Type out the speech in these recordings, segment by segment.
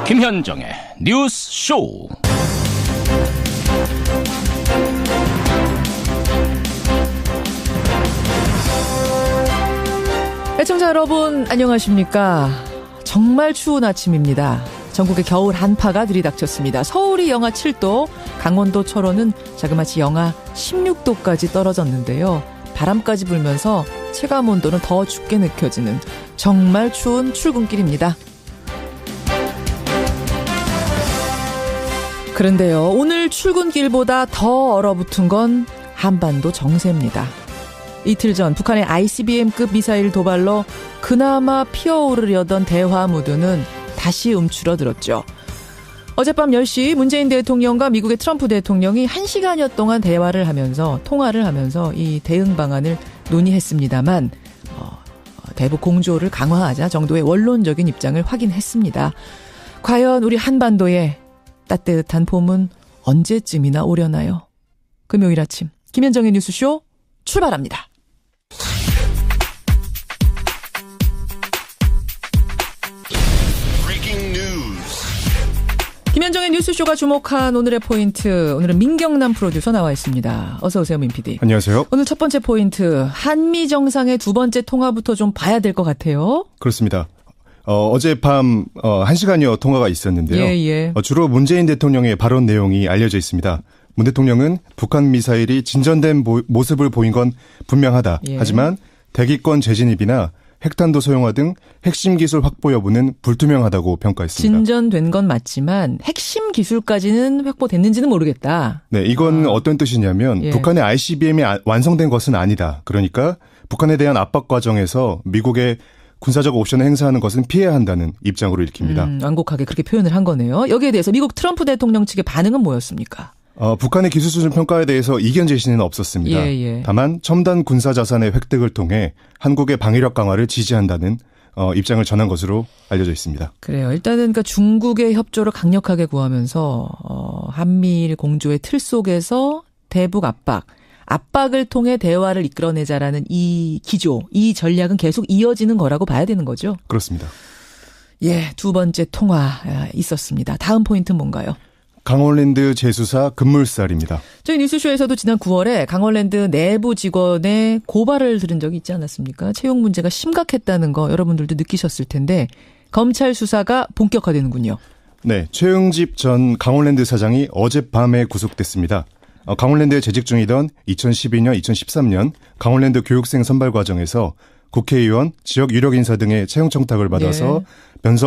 김현정의 뉴스 쇼. 애청자 여러분 안녕하십니까. 정말 추운 아침입니다. 전국에 겨울 한파가 들이닥쳤습니다. 서울이 영하 7도, 강원도 철원은 자그마치 영하 16도까지 떨어졌는데요. 바람까지 불면서 체감온도는 더 춥게 느껴지는 정말 추운 출근길입니다. 그런데요, 오늘 출근길보다 더 얼어붙은 건 한반도 정세입니다. 이틀 전 북한의 ICBM급 미사일 도발로 그나마 피어오르려던 대화 무드는 다시 움츠러들었죠. 어젯밤 10시 문재인 대통령과 미국의 트럼프 대통령이 1시간여 동안 통화를 하면서 이 대응 방안을 논의했습니다만 대북 공조를 강화하자 정도의 원론적인 입장을 확인했습니다. 과연 우리 한반도에 따뜻한 봄은 언제쯤이나 오려나요? 금요일 아침 김현정의 뉴스쇼 출발합니다. 김현정의 뉴스쇼가 주목한 오늘의 포인트, 오늘은 민경남 프로듀서 나와 있습니다. 어서 오세요, 민 PD. 안녕하세요. 오늘 첫 번째 포인트, 한미 정상의 두 번째 통화부터 좀 봐야 될 것 같아요. 그렇습니다. 어젯밤 1시간여 통화가 있었는데요. 예. 주로 문재인 대통령의 발언 내용이 알려져 있습니다. 문 대통령은 북한 미사일이 진전된 모습을 보인 건 분명하다. 예. 하지만 대기권 재진입이나 핵탄두 소형화 등 핵심 기술 확보 여부는 불투명하다고 평가했습니다. 진전된 건 맞지만 핵심 기술까지는 확보됐는지는 모르겠다. 네, 이건 어떤 뜻이냐면 북한의 ICBM이 완성된 것은 아니다. 그러니까 북한에 대한 압박 과정에서 미국의 군사적 옵션을 행사하는 것은 피해야 한다는 입장으로 읽힙니다. 완곡하게 그렇게 표현을 한 거네요. 여기에 대해서 미국 트럼프 대통령 측의 반응은 뭐였습니까? 북한의 기술 수준 평가에 대해서 이견 제시는 없었습니다. 예. 다만 첨단 군사 자산의 획득을 통해 한국의 방위력 강화를 지지한다는 입장을 전한 것으로 알려져 있습니다. 그래요. 일단은 그러니까 중국의 협조를 강력하게 구하면서 한미일 공조의 틀 속에서 대북 압박을 통해 대화를 이끌어내자라는 이 기조, 이 전략은 계속 이어지는 거라고 봐야 되는 거죠? 그렇습니다. 예, 두 번째 통화 있었습니다. 다음 포인트는 뭔가요? 강원랜드 재수사 급물살입니다. 저희 뉴스쇼에서도 지난 9월에 강원랜드 내부 직원의 고발을 들은 적이 있지 않았습니까? 채용 문제가 심각했다는 거 여러분들도 느끼셨을 텐데 검찰 수사가 본격화되는군요. 네, 최응집 전 강원랜드 사장이 어젯밤에 구속됐습니다. 강원랜드에 재직 중이던 2012년, 2013년 강원랜드 교육생 선발 과정에서 국회의원, 지역 유력 인사 등의 채용 청탁을 받아서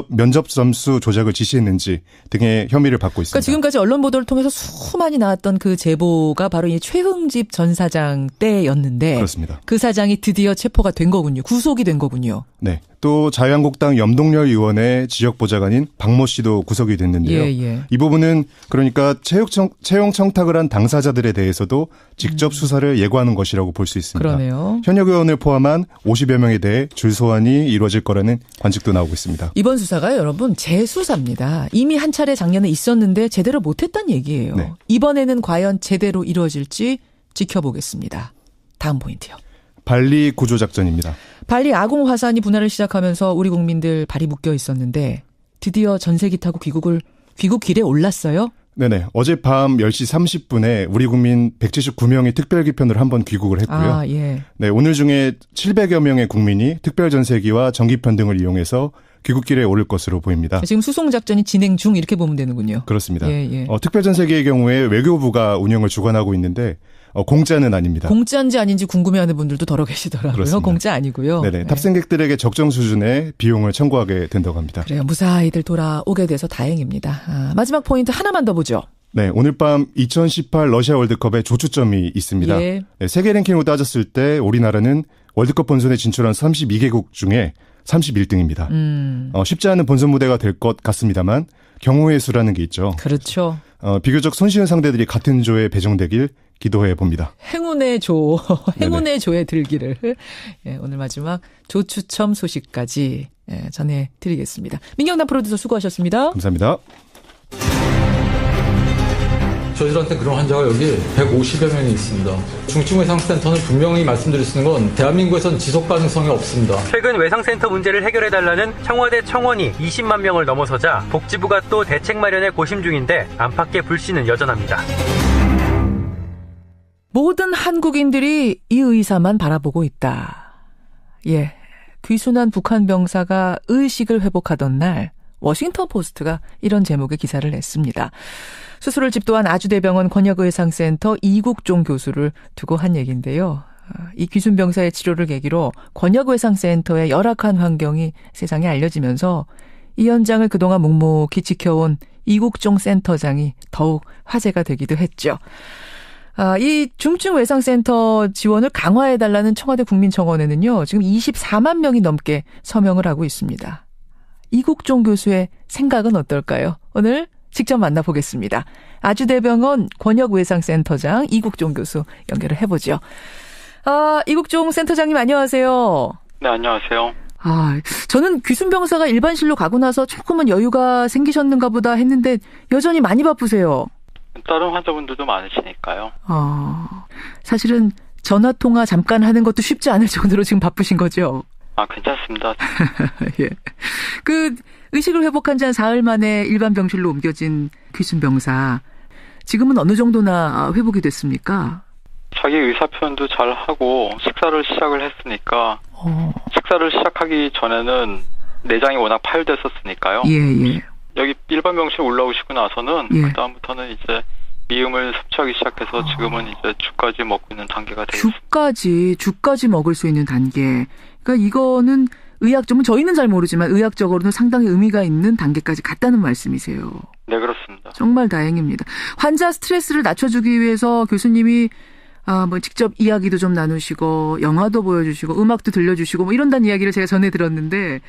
면접 점수 조작을 지시했는지 등의 혐의를 받고 있습니다. 그러니까 지금까지 언론 보도를 통해서 수많이 나왔던 그 제보가 바로 이 최흥집 전 사장 때였는데 그렇습니다. 그 사장이 드디어 체포가 된 거군요. 구속이 된 거군요. 네. 또 자유한국당 염동열 의원의 지역 보좌관인 박모 씨도 구속이 됐는데요. 예. 이 부분은 그러니까 채용 청탁을 한 당사자들에 대해서도 직접 수사를 예고하는 것이라고 볼 수 있습니다. 그러네요. 현역 의원을 포함한 50여 명에 대해 줄소환이 이루어질 거라는 관측도 나오고 있습니다. 이번 수사가 여러분 재수사입니다. 이미 한 차례 작년에 있었는데 제대로 못했다는 얘기예요. 네. 이번에는 과연 제대로 이루어질지 지켜보겠습니다. 다음 포인트요. 발리 구조작전입니다. 발리 아공 화산이 분할을 시작하면서 우리 국민들 발이 묶여 있었는데 드디어 전세기 타고 귀국 길에 올랐어요? 네네. 어젯밤 10시 30분에 우리 국민 179명이 특별기편으로 한번 귀국을 했고요. 네, 오늘 중에 700여 명의 국민이 특별전세기와 전기편 등을 이용해서 귀국길에 오를 것으로 보입니다. 지금 수송작전이 진행 중 이렇게 보면 되는군요. 그렇습니다. 예. 특별전세기의 경우에 외교부가 운영을 주관하고 있는데 공짜는 아닙니다. 공짜인지 아닌지 궁금해하는 분들도 더러 계시더라고요. 그렇습니다. 공짜 아니고요. 네네. 네. 탑승객들에게 적정 수준의 비용을 청구하게 된다고 합니다. 그래요. 무사히들 돌아오게 돼서 다행입니다. 마지막 포인트 하나만 더 보죠. 네, 오늘 밤 2018 러시아 월드컵에 조추점이 있습니다. 예. 네, 세계 랭킹으로 따졌을 때 우리나라는 월드컵 본선에 진출한 32개국 중에 31등입니다. 쉽지 않은 본선 무대가 될 것 같습니다만 경우의 수라는 게 있죠. 그렇죠. 비교적 손쉬운 상대들이 같은 조에 배정되길 기도해 봅니다. 행운의 조에 들기를. 예, 오늘 마지막 조추첨 소식까지 전해드리겠습니다. 민경남 프로듀서 수고하셨습니다. 감사합니다. 저희들한테 그런 환자가 여기 150여 명이 있습니다. 중증외상센터는 분명히 말씀드릴 수 있는 건 대한민국에선 지속 가능성이 없습니다. 최근 외상센터 문제를 해결해달라는 청와대 청원이 20만 명을 넘어서자 복지부가 또 대책 마련에 고심 중인데 안팎의 불씨는 여전합니다. 모든 한국인들이 이 의사만 바라보고 있다. 예, 귀순한 북한 병사가 의식을 회복하던 날 워싱턴 포스트가 이런 제목의 기사를 냈습니다. 수술을 집도한 아주대병원 권역의상센터 이국종 교수를 두고 한 얘기인데요. 이 귀순 병사의 치료를 계기로 권역의상센터의 열악한 환경이 세상에 알려지면서 이 현장을 그동안 묵묵히 지켜온 이국종 센터장이 더욱 화제가 되기도 했죠. 이 중증외상센터 지원을 강화해달라는 청와대 국민청원에는요, 지금 24만 명이 넘게 서명을 하고 있습니다. 이국종 교수의 생각은 어떨까요? 오늘 직접 만나보겠습니다. 아주대병원 권역외상센터장 이국종 교수 연결을 해보죠. 이국종 센터장님 안녕하세요. 네, 안녕하세요. 저는 귀순병사가 일반실로 가고 나서 조금은 여유가 생기셨는가 보다 했는데 여전히 많이 바쁘세요. 다른 환자분들도 많으시니까요. 사실은 전화통화 잠깐 하는 것도 쉽지 않을 정도로 지금 바쁘신 거죠? 괜찮습니다. 예. 의식을 회복한 지 한 사흘 만에 일반 병실로 옮겨진 귀순병사. 지금은 어느 정도나 회복이 됐습니까? 자기 의사 표현도 잘 하고 식사를 시작을 했으니까 식사를 시작하기 전에는 내장이 워낙 파열됐었으니까요. 예. 여기 일반 병실 올라오시고 나서는 예. 그다음부터는 이제 미음을 섭취하기 시작해서 지금은 이제 죽까지 먹고 있는 단계가 되겠습니다. 죽까지 먹을 수 있는 단계. 그러니까 이거는 의학적으로 저희는 잘 모르지만 의학적으로는 상당히 의미가 있는 단계까지 갔다는 말씀이세요. 네, 그렇습니다. 정말 다행입니다. 환자 스트레스를 낮춰주기 위해서 교수님이 직접 이야기도 좀 나누시고 영화도 보여주시고 음악도 들려주시고 이런다는 이야기를 제가 전해 들었는데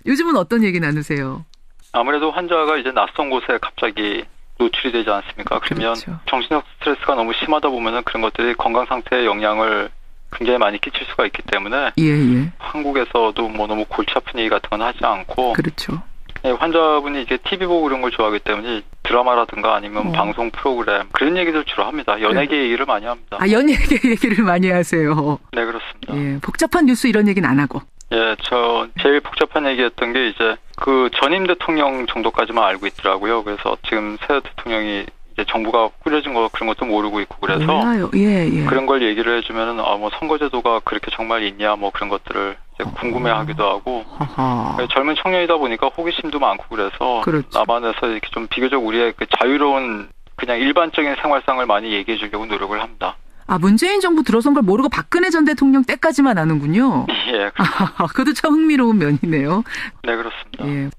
요즘은 어떤 얘기 나누세요? 아무래도 환자가 이제 낯선 곳에 갑자기 노출이 되지 않습니까? 그러면 그렇죠. 정신적 스트레스가 너무 심하다 보면은 그런 것들이 건강 상태에 영향을 굉장히 많이 끼칠 수가 있기 때문에 예. 한국에서도 너무 골치 아픈 얘기 같은 건 하지 않고 그렇죠. 환자분이 이제 TV 보고 그런 걸 좋아하기 때문에 드라마라든가 아니면 방송 프로그램 그런 얘기들 주로 합니다. 연예계 얘기를 많이 합니다. 연예계 얘기를 많이 하세요. 네, 그렇습니다. 예, 복잡한 뉴스 이런 얘기는 안 하고. 예, 저 제일 복잡한 얘기였던 게 이제 그 전임 대통령 정도까지만 알고 있더라고요. 그래서 지금 새 대통령이 이제 정부가 꾸려진 거 그런 것도 모르고 있고 그래서 몰라요. 예. 그런 걸 얘기를 해주면은 선거제도가 그렇게 정말 있냐 그런 것들을 이제 궁금해하기도 하고 젊은 청년이다 보니까 호기심도 많고 그래서 그렇죠. 남한에서 이렇게 좀 비교적 우리의 그 자유로운 그냥 일반적인 생활상을 많이 얘기해 주려고 노력을 합니다. 문재인 정부 들어선 걸 모르고 박근혜 전 대통령 때까지만 아는군요. 예. 그것도 참 흥미로운 면이네요. 네, 그렇습니다. 예.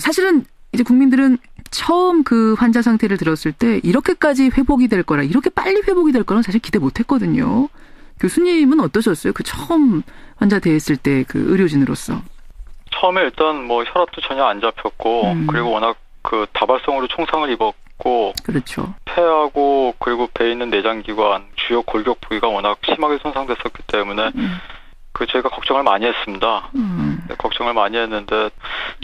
사실은 이제 국민들은 처음 그 환자 상태를 들었을 때 이렇게까지 회복이 될 거라, 이렇게 빨리 회복이 될 거라는 사실 기대 못 했거든요. 교수님은 어떠셨어요? 그 처음 환자 대했을 때 그 의료진으로서. 처음에 일단 혈압도 전혀 안 잡혔고 그리고 워낙 그 다발성으로 총상을 입었고 그렇죠. 폐하고 그리고 배에 있는 내장기관, 주요 골격 부위가 워낙 심하게 손상됐었기 때문에 저희가 걱정을 많이 했습니다. 네, 걱정을 많이 했는데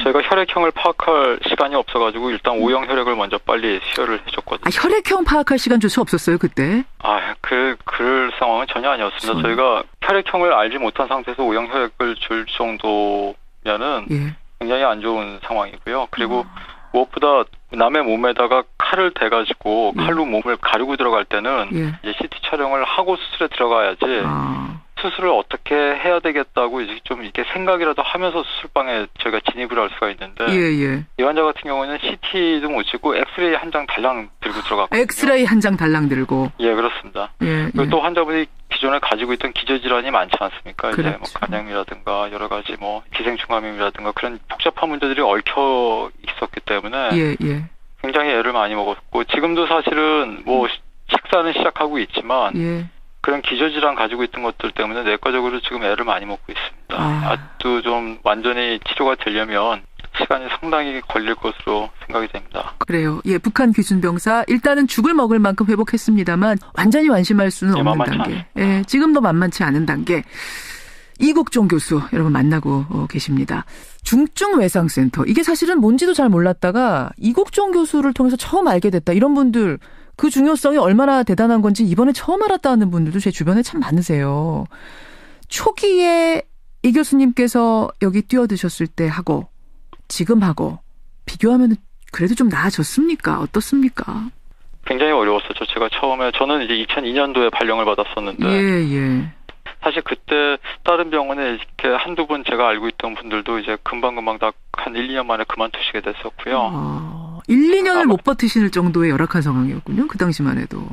저희가 혈액형을 파악할 시간이 없어가지고 일단 O형 혈액을 먼저 빨리 수혈을 해줬거든요. 혈액형 파악할 시간조차 없었어요 그때? 그럴 상황은 전혀 아니었습니다. 저희가 혈액형을 알지 못한 상태에서 O형 혈액을 줄 정도면은 굉장히 안 좋은 상황이고요. 그리고 무엇보다 남의 몸에다가 칼을 대가지고 칼로 몸을 가르고 들어갈 때는 이제 CT 촬영을 하고 수술에 들어가야지 수술을 어떻게 해야 되겠다고 이제 좀 이렇게 생각이라도 하면서 수술방에 저희가 진입을 할 수가 있는데 이 환자 같은 경우는 CT도 못 찍고 엑스레이 한 장 달랑 들고 들어갔거든요. 엑스레이 한 장 달랑 들고. 예, 그렇습니다. 그리고 또 환자분이 기존에 가지고 있던 기저질환이 많지 않습니까? 그렇죠. 이제 간염이라든가 여러 가지 기생충감염이라든가 그런 복잡한 문제들이 얽혀 있었기 때문에 굉장히 애를 많이 먹었고 지금도 사실은 식사는 시작하고 있지만 그런 기저질환 가지고 있던 것들 때문에 내과적으로 지금 애를 많이 먹고 있습니다. 아직도 좀 완전히 치료가 되려면 시간이 상당히 걸릴 것으로 생각이 됩니다. 그래요. 북한 귀순병사 일단은 죽을 먹을 만큼 회복했습니다만 완전히 완심할 수는 없는 단계. 지금도 만만치 않은 단계. 이국종 교수 여러분 만나고 계십니다. 중증외상센터. 이게 사실은 뭔지도 잘 몰랐다가 이국종 교수를 통해서 처음 알게 됐다. 이런 분들 그 중요성이 얼마나 대단한 건지 이번에 처음 알았다는 분들도 제 주변에 참 많으세요. 초기에 이 교수님께서 여기 뛰어드셨을 때 하고 지금하고 비교하면 그래도 좀 나아졌습니까? 어떻습니까? 굉장히 어려웠었죠. 제가 처음에 저는 이제 2002년도에 발령을 받았었는데 예. 사실 그때 다른 병원에 이렇게 한두 분 제가 알고 있던 분들도 이제 금방금방 다 한 1, 2년 만에 그만두시게 됐었고요. 1, 2년을 못 버티실 정도의 열악한 상황이었군요. 그 당시만 해도.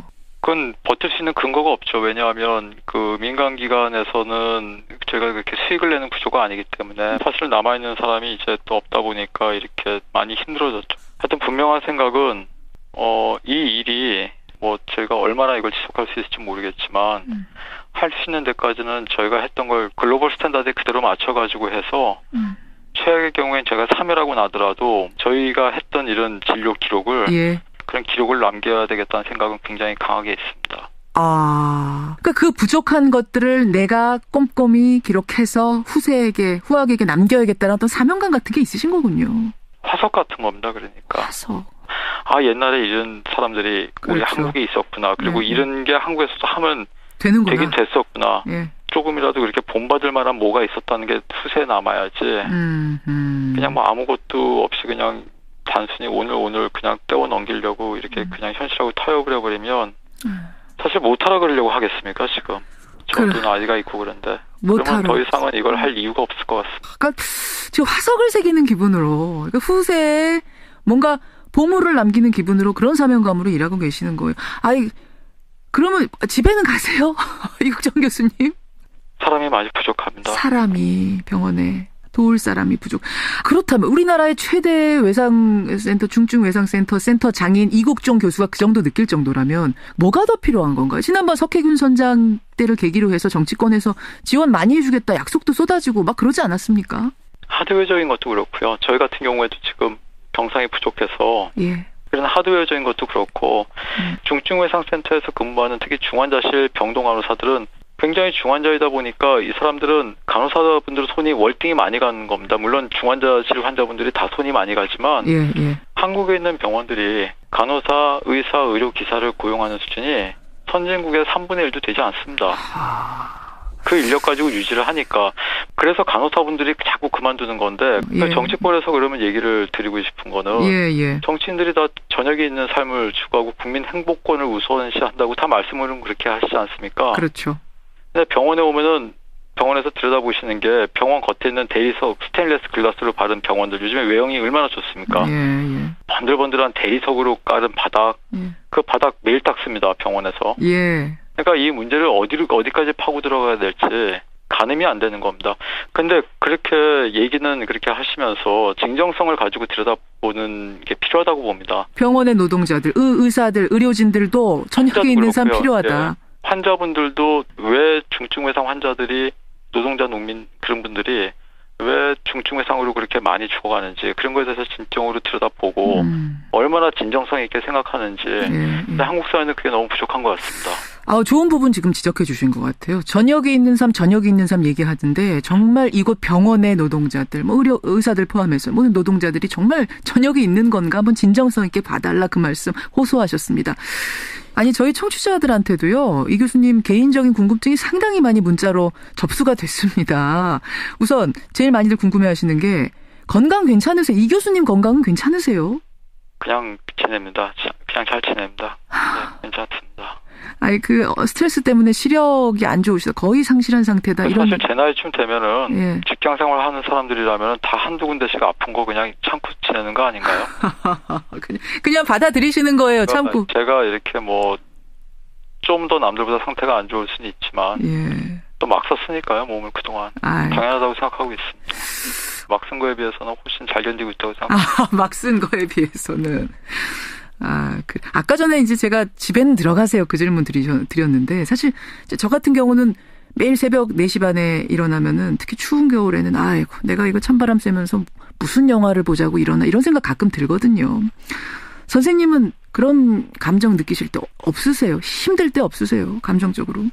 그건 버틸 수 있는 근거가 없죠. 왜냐하면 그 민간기관에서는 저희가 그렇게 수익을 내는 구조가 아니기 때문에 사실 남아있는 사람이 이제 또 없다 보니까 이렇게 많이 힘들어졌죠. 하여튼 분명한 생각은 이 일이 뭐 저희가 얼마나 이걸 지속할 수 있을지 모르겠지만 할 수 있는 데까지는 저희가 했던 걸 글로벌 스탠다드에 그대로 맞춰가지고 해서 최악의 경우엔 제가 사멸하고 나더라도 저희가 했던 이런 진료 기록을 그런 기록을 남겨야 되겠다는 생각은 굉장히 강하게 있습니다. 그러니까 그 부족한 것들을 내가 꼼꼼히 기록해서 후학에게 남겨야겠다는 어떤 사명감 같은 게 있으신 거군요. 화석 같은 겁니다. 그러니까. 화석. 옛날에 이런 사람들이 우리 한국에 있었구나. 그리고 이런 게 한국에서도 하면 되는구나. 되긴 됐었구나. 조금이라도 그렇게 본받을 만한 뭐가 있었다는 게 후세에 남아야지. 그냥 뭐 아무것도 없이 그냥 단순히 오늘 그냥 떼어 넘기려고 이렇게 그냥 현실하고 타협을 해버리면 사실 못하라 그러려고 하겠습니까 지금. 저도 아이가 있고 그런데. 그러면 더 이상은 이걸 할 이유가 없을 것 같습니다. 그러니까 지금 화석을 새기는 기분으로 그러니까 후세에 뭔가 보물을 남기는 기분으로 그런 사명감으로 일하고 계시는 거예요. 그러면 집에는 가세요? 이국정 교수님? 사람이 많이 부족합니다. 사람이 병원에 도울 사람이 부족. 그렇다면 우리나라의 최대 외상센터, 중증외상센터 센터 장인 이국종 교수가 그 정도 느낄 정도라면 뭐가 더 필요한 건가요? 지난번 석혜균 선장 때를 계기로 해서 정치권에서 지원 많이 해주겠다 약속도 쏟아지고 막 그러지 않았습니까? 하드웨어적인 것도 그렇고요. 저희 같은 경우에도 지금 병상이 부족해서 그런 하드웨어적인 것도 그렇고 중증외상센터에서 근무하는 특히 중환자실 병동 간호사들은 굉장히 중환자이다 보니까 이 사람들은 간호사분들 손이 월등히 많이 가는 겁니다. 물론 중환자실 환자분들이 다 손이 많이 가지만 한국에 있는 병원들이 간호사, 의사, 의료기사를 고용하는 수준이 선진국의 3분의 1도 되지 않습니다. 그 인력 가지고 유지를 하니까 그래서 간호사분들이 자꾸 그만두는 건데 정치권에서 그러면 얘기를 드리고 싶은 거는 정치인들이 다 저녁에 있는 삶을 추구하고 국민 행복권을 우선시한다고 다 말씀을 그렇게 하시지 않습니까? 그렇죠. 근데 병원에 오면은 병원에서 들여다보시는 게 병원 겉에 있는 대리석 스테인리스 글라스로 바른 병원들 요즘에 외형이 얼마나 좋습니까? 번들번들한 대리석으로 깔은 바닥 그 바닥 매일 닦습니다 병원에서. 그러니까 이 문제를 어디까지 파고 들어가야 될지 가늠이 안 되는 겁니다. 근데 그렇게 얘기는 그렇게 하시면서 진정성을 가지고 들여다보는 게 필요하다고 봅니다. 병원의 노동자들, 의사들, 의료진들도 저녁에 있는 삶 필요하다. 환자분들도 왜 중증외상 환자들이 노동자, 농민 그런 분들이 왜 중증외상으로 그렇게 많이 죽어가는지 그런 거에 대해서 진정으로 들여다보고 얼마나 진정성 있게 생각하는지 근데 한국 사회는 그게 너무 부족한 것 같습니다. 좋은 부분 지금 지적해 주신 것 같아요. 저녁에 있는 삶 얘기하던데 정말 이곳 병원의 노동자들, 의사들 포함해서 모든 노동자들이 정말 저녁에 있는 건가 한번 진정성 있게 봐달라 그 말씀 호소하셨습니다. 저희 청취자들한테도요, 이 교수님 개인적인 궁금증이 상당히 많이 문자로 접수가 됐습니다. 우선 제일 많이들 궁금해하시는 게 건강 괜찮으세요? 이 교수님 건강은 괜찮으세요? 그냥 지냅니다. 그냥 잘 지냅니다. 괜찮습니다. 스트레스 때문에 시력이 안 좋으시다. 거의 상실한 상태다. 사실 제 나이쯤 되면은 직장 생활 하는 사람들이라면 다 한두 군데씩 아픈 거 그냥 참고 지내는 거 아닌가요? 그냥 받아들이시는 거예요. 참고. 제가 이렇게 좀 더 남들보다 상태가 안 좋을 수는 있지만 또 막 썼으니까요. 몸을 그동안. 당연하다고 생각하고 있습니다. 막 쓴 거에 비해서는 훨씬 잘 견디고 있다고 생각합니다. 막 쓴 거에 비해서는. 아까 전에 제가 집에는 들어가세요. 그 질문 드렸는데, 사실 저 같은 경우는 매일 새벽 4시 반에 일어나면은 특히 추운 겨울에는 내가 이거 찬바람 쐬면서 무슨 영화를 보자고 일어나 이런 생각 가끔 들거든요. 선생님은 그런 감정 느끼실 때 없으세요? 힘들 때 없으세요? 감정적으로?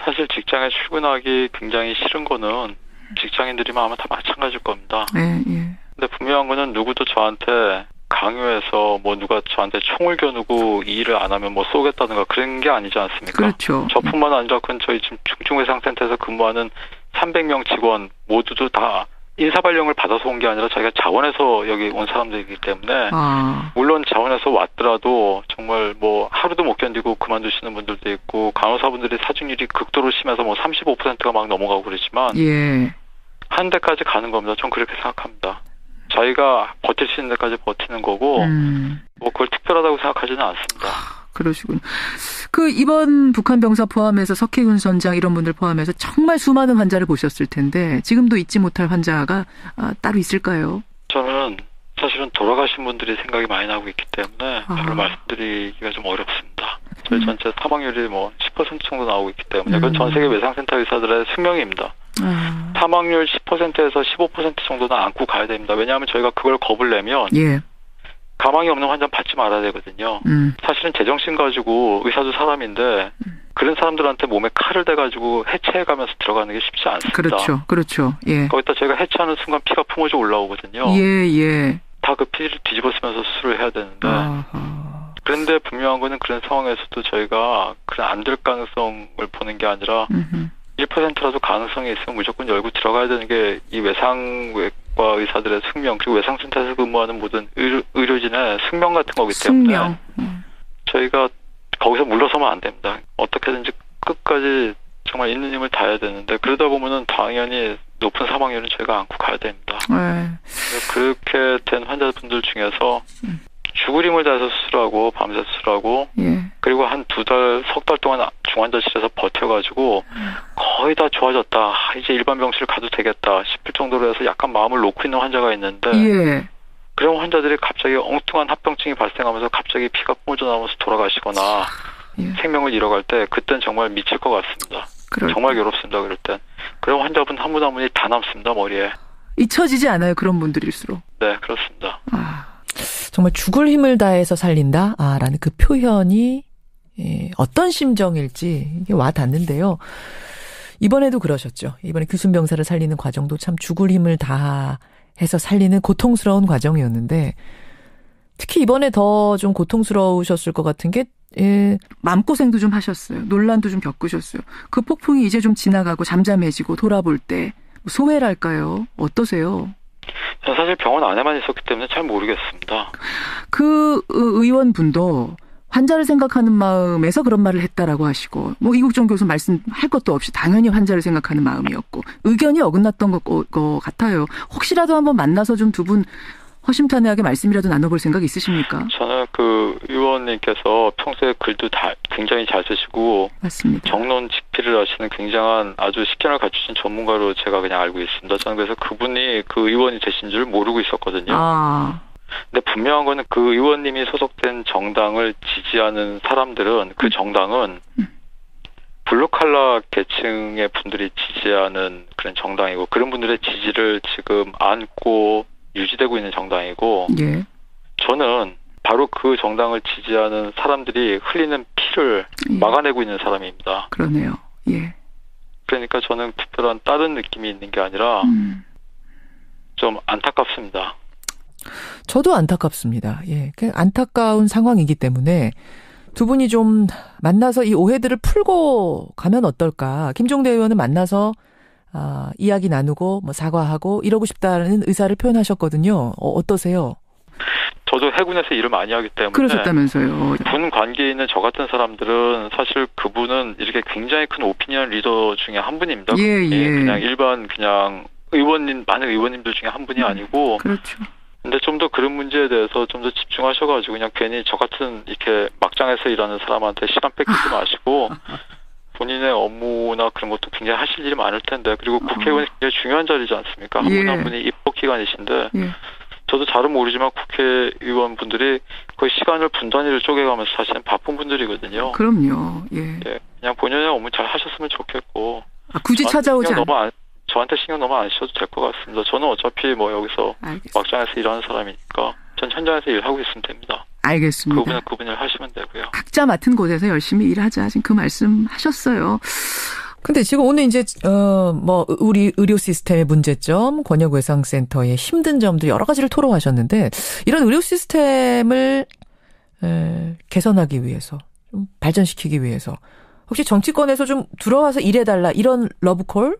사실 직장에 출근하기 굉장히 싫은 거는 직장인들이면 아마 다 마찬가지일 겁니다. 근데 분명한 거는 누구도 저한테 강요해서 뭐 누가 저한테 총을 겨누고 이 일을 안 하면 뭐 쏘겠다든가 그런 게 아니지 않습니까? 그렇죠. 저뿐만 아니라 그건 저희 지금 중증외상센터에서 근무하는 300명 직원 모두도 다 인사발령을 받아서 온 게 아니라 자기가 자원해서 여기 온 사람들이기 때문에 물론 자원해서 왔더라도 정말 뭐 하루도 못 견디고 그만두시는 분들도 있고 간호사분들이 사중률이 극도로 심해서 뭐 35%가 막 넘어가고 그러지만 예. 한 데까지 가는 겁니다. 전 그렇게 생각합니다. 자기가 버틸 수 있는 데까지 버티는 거고 뭐 그걸 특별하다고 생각하지는 않습니다. 그러시군요. 그 이번 북한 병사 포함해서 석혜균 선장 이런 분들 포함해서 정말 수많은 환자를 보셨을 텐데 지금도 잊지 못할 환자가 따로 있을까요? 저는 사실은 돌아가신 분들이 생각이 많이 나고 있기 때문에 별로 말씀드리기가 좀 어렵습니다. 저희 전체 사망률이 뭐 10% 정도 나오고 있기 때문에 그건 전 세계 외상센터 의사들의 숙명입니다. 사망률 10%에서 15% 정도는 안고 가야 됩니다. 왜냐하면 저희가 그걸 겁을 내면 예. 가망이 없는 환자는 받지 말아야 되거든요. 사실은 제정신 가지고 의사도 사람인데 그런 사람들한테 몸에 칼을 대가지고 해체해가면서 들어가는 게 쉽지 않습니다. 그렇죠. 그렇죠. 예. 거기다 저희가 해체하는 순간 피가 품어져 올라오거든요. 예, 예. 다 그 피를 뒤집어 쓰면서 수술을 해야 되는데 그런데 분명한 거는 그런 상황에서도 저희가 그런 안 될 가능성을 보는 게 아니라 1%라도 가능성이 있으면 무조건 열고 들어가야 되는 게 이 외상외과 의사들의 숙명 그리고 외상센터에서 근무하는 모든 의료진의 숙명 같은 거기 때문에 저희가 거기서 물러서면 안 됩니다. 어떻게든지 끝까지 정말 있는 힘을 다해야 되는데 그러다 보면은 당연히 높은 사망률은 저희가 안고 가야 됩니다. 그렇게 된 환자분들 중에서 죽을 힘을 다해서 수술하고 밤새 수술하고 그리고 한 2달, 석 달 동안 중환자실에서 버텨가지고 거의 다 좋아졌다. 이제 일반 병실 가도 되겠다 싶을 정도로 해서 약간 마음을 놓고 있는 환자가 있는데 그런 환자들이 갑자기 엉뚱한 합병증이 발생하면서 갑자기 피가 뿜어져 나오면서 돌아가시거나 생명을 잃어갈 때 그땐 정말 미칠 것 같습니다. 정말 괴롭습니다. 그럴 땐. 그런 환자분 한 분 한 분이 다 남습니다. 머리에. 잊혀지지 않아요. 그런 분들일수록. 네. 그렇습니다. 정말 죽을 힘을 다해서 살린다? 라는 그 표현이 어떤 심정일지 이게 와 닿는데요. 이번에도 그러셨죠. 이번에 규순병사를 살리는 과정도 참 죽을 힘을 다해서 살리는 고통스러운 과정이었는데 특히 이번에 더 좀 고통스러우셨을 것 같은 게 마음고생도 좀 하셨어요. 논란도 좀 겪으셨어요. 그 폭풍이 이제 좀 지나가고 잠잠해지고 돌아볼 때 소외랄까요? 어떠세요? 저는 사실 병원 안에만 있었기 때문에 잘 모르겠습니다. 그 의원분도 환자를 생각하는 마음에서 그런 말을 했다라고 하시고 뭐 이국정 교수 말씀할 것도 없이 당연히 환자를 생각하는 마음이었고 의견이 어긋났던 것 같아요. 혹시라도 한번 만나서 좀 두 분 허심탄회하게 말씀이라도 나눠볼 생각 있으십니까? 저는 그 의원님께서 평소에 글도 다 굉장히 잘 쓰시고 맞습니다. 정론 직필을 하시는 굉장한 아주 식견을 갖추신 전문가로 제가 그냥 알고 있습니다. 저는 그래서 그분이 그 의원이 되신 줄 모르고 있었거든요. 근데 분명한 거는 그 의원님이 소속된 정당을 지지하는 사람들은 그 정당은 블루칼라 계층의 분들이 지지하는 그런 정당이고 그런 분들의 지지를 지금 안고 유지되고 있는 정당이고 저는 바로 그 정당을 지지하는 사람들이 흘리는 피를 막아내고 있는 사람입니다. 그러네요. 그러니까 저는 특별한 다른 느낌이 있는 게 아니라 좀 안타깝습니다. 저도 안타깝습니다. 그냥 안타까운 상황이기 때문에 두 분이 좀 만나서 이 오해들을 풀고 가면 어떨까. 김종대 의원은 만나서 이야기 나누고 뭐 사과하고 이러고 싶다는 의사를 표현하셨거든요. 어떠세요? 저도 해군에서 일을 많이 하기 때문에 그러셨다면서요. 군 관계에 있는 저 같은 사람들은 사실 그분은 이렇게 굉장히 큰 오피니언 리더 중에 한 분입니다. 그냥 일반 그냥 의원님 많은 의원님들 중에 한 분이 아니고 그렇죠. 근데 좀 더 그런 문제에 대해서 좀 더 집중하셔가지고 그냥 괜히 저 같은 이렇게 막장에서 일하는 사람한테 시간 뺏기지 마시고 본인의 업무나 그런 것도 굉장히 하실 일이 많을 텐데 그리고 국회의원이 굉장히 중요한 자리지 않습니까? 한 분 한 분이 입법기관이신데 저도 잘은 모르지만 국회의원분들이 거의 시간을 분단위를 쪼개가면서 사실은 바쁜 분들이거든요. 그럼요. 그냥 본연의 업무 잘 하셨으면 좋겠고 굳이 찾아오지 저한테 신경 너무 안 쓰셔도 될 것 같습니다. 저는 어차피 뭐 여기서 막장에서 일하는 사람이니까 전 현장에서 일하고 있으면 됩니다. 알겠습니다. 그분은 그분 일 하시면 되고요. 각자 맡은 곳에서 열심히 일하자. 지금 그 말씀 하셨어요. 근데 지금 오늘 이제 우리 의료 시스템의 문제점, 권역외상센터의 힘든 점들 여러 가지를 토로하셨는데 이런 의료 시스템을 개선하기 위해서, 좀 발전시키기 위해서 혹시 정치권에서 좀 들어와서 일해달라 이런 러브콜은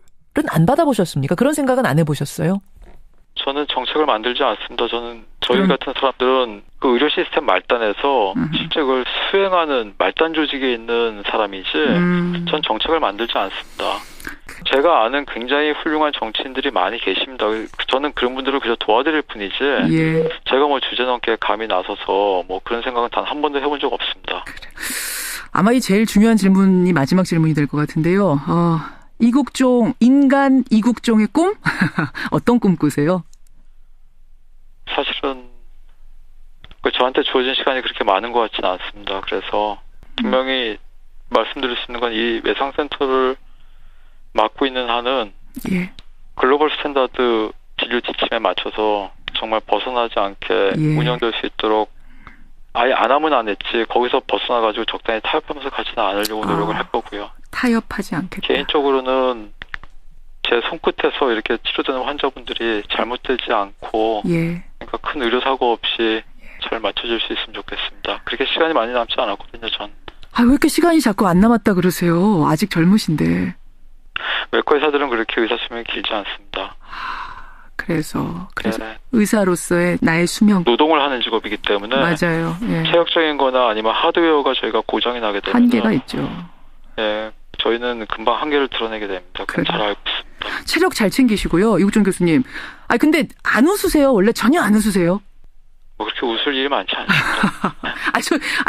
안 받아보셨습니까? 그런 생각은 안 해보셨어요? 저는 정책을 만들지 않습니다. 저희 같은 사람들은 그 의료 시스템 말단에서 실제 그걸 수행하는 말단 조직에 있는 사람이지 전 정책을 만들지 않습니다. 제가 아는 굉장히 훌륭한 정치인들이 많이 계십니다. 저는 그런 분들을 그저 도와드릴 뿐이지 예. 제가 뭐 주제넘게 감히 나서서 뭐 그런 생각은 단 한 번도 해본 적 없습니다. 아마 이 제일 중요한 질문이 마지막 질문이 될 것 같은데요. 이국종, 인간 이국종의 꿈? 어떤 꿈 꾸세요? 사실은 저한테 주어진 시간이 그렇게 많은 것 같지는 않습니다. 그래서 분명히 말씀드릴 수 있는 건 이 외상센터를 맡고 있는 한은 예. 글로벌 스탠다드 진료 지침에 맞춰서 정말 벗어나지 않게 예. 운영될 수 있도록 아예 안 하면 안 했지 거기서 벗어나가지고 적당히 타협하면서 가지는 않으려고 노력을 할 거고요. 타협하지 않겠다. 개인적으로는 제 손끝에서 이렇게 치료되는 환자분들이 잘못되지 않고 예. 그러니까 큰 의료사고 없이 잘 맞춰질 수 있으면 좋겠습니다. 그렇게 시간이 많이 남지 않았거든요, 전. 왜 이렇게 시간이 자꾸 안 남았다 그러세요? 아직 젊으신데. 외과 의사들은 그렇게 의사 수명이 길지 않습니다. 그래서 네. 의사로서의 나의 수명. 노동을 하는 직업이기 때문에 맞아요. 예. 체력적인 거나 아니면 하드웨어가 저희가 고장이 나게 되면 한계가 있죠. 예, 저희는 금방 한계를 드러내게 됩니다. 그건 잘 알고 있습니다. 체력 잘 챙기시고요. 이국종 교수님. 근데 안 웃으세요? 원래 전혀 안 웃으세요? 뭐 그렇게 웃을 일이 많지 않습니다.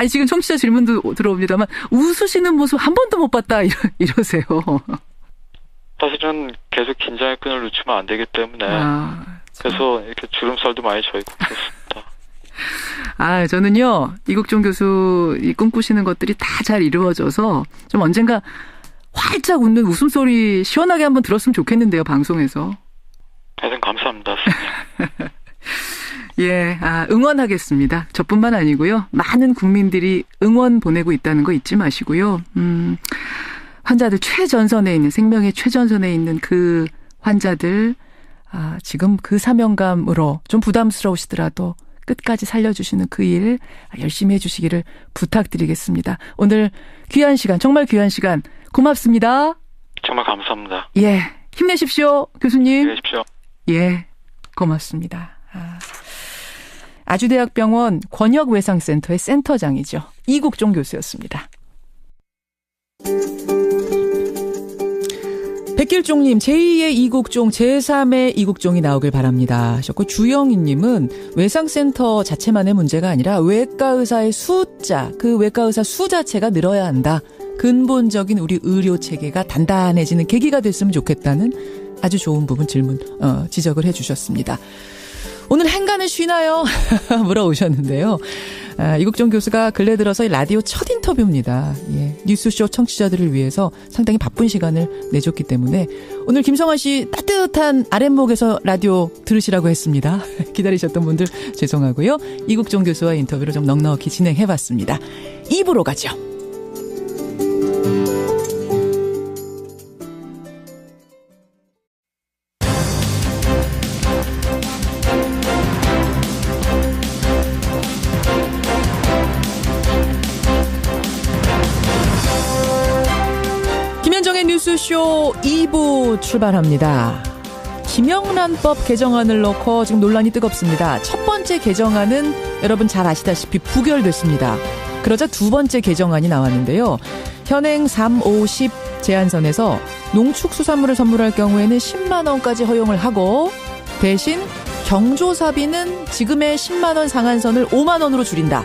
지금 청취자 질문도 들어옵니다만 웃으시는 모습 한 번도 못 봤다 이러세요. 사실은 계속 긴장의 끈을 놓치면 안 되기 때문에 그래서 이렇게 주름살도 많이 져있고 그렇습니다. 저는요 이국종 교수 이 꿈꾸시는 것들이 다 잘 이루어져서 좀 언젠가 활짝 웃는 웃음소리 시원하게 한번 들었으면 좋겠는데요, 방송에서. 하여튼 감사합니다. 예, 응원하겠습니다. 저뿐만 아니고요. 많은 국민들이 응원 보내고 있다는 거 잊지 마시고요. 환자들 최전선에 있는, 생명의 최전선에 있는 그 환자들, 지금 그 사명감으로 좀 부담스러우시더라도 끝까지 살려주시는 그 일 열심히 해주시기를 부탁드리겠습니다. 오늘 귀한 시간, 정말 귀한 시간 고맙습니다. 정말 감사합니다. 예, 힘내십시오, 교수님. 힘내십시오. 예, 고맙습니다. 아주대학병원 권역외상센터의 센터장이죠. 이국종 교수였습니다. 백길종님, 제2의 이국종, 제3의 이국종이 나오길 바랍니다 하셨고, 주영희님은 외상센터 자체만의 문제가 아니라 외과의사의 숫자, 그 외과의사 수 자체가 늘어야 한다. 근본적인 우리 의료체계가 단단해지는 계기가 됐으면 좋겠다는 아주 좋은 부분 지적을 해주셨습니다. 오늘 행간을 쉬나요? 물어오셨는데요. 이국종 교수가 근래 들어서 라디오 첫 인터뷰입니다. 예, 뉴스쇼 청취자들을 위해서 상당히 바쁜 시간을 내줬기 때문에 오늘 김성환 씨 따뜻한 아랫목에서 라디오 들으시라고 했습니다. 기다리셨던 분들 죄송하고요. 이국종 교수와 인터뷰를 좀 넉넉히 진행해봤습니다. 2부로 가죠. 뉴스쇼 2부 출발합니다. 김영란법 개정안을 놓고 지금 논란이 뜨겁습니다. 첫 번째 개정안은 여러분 잘 아시다시피 부결됐습니다. 그러자 두 번째 개정안이 나왔는데요. 현행 3, 5, 10 제한선에서 농축수산물을 선물할 경우에는 10만 원까지 허용을 하고 대신 경조사비는 지금의 10만 원 상한선을 5만 원으로 줄인다.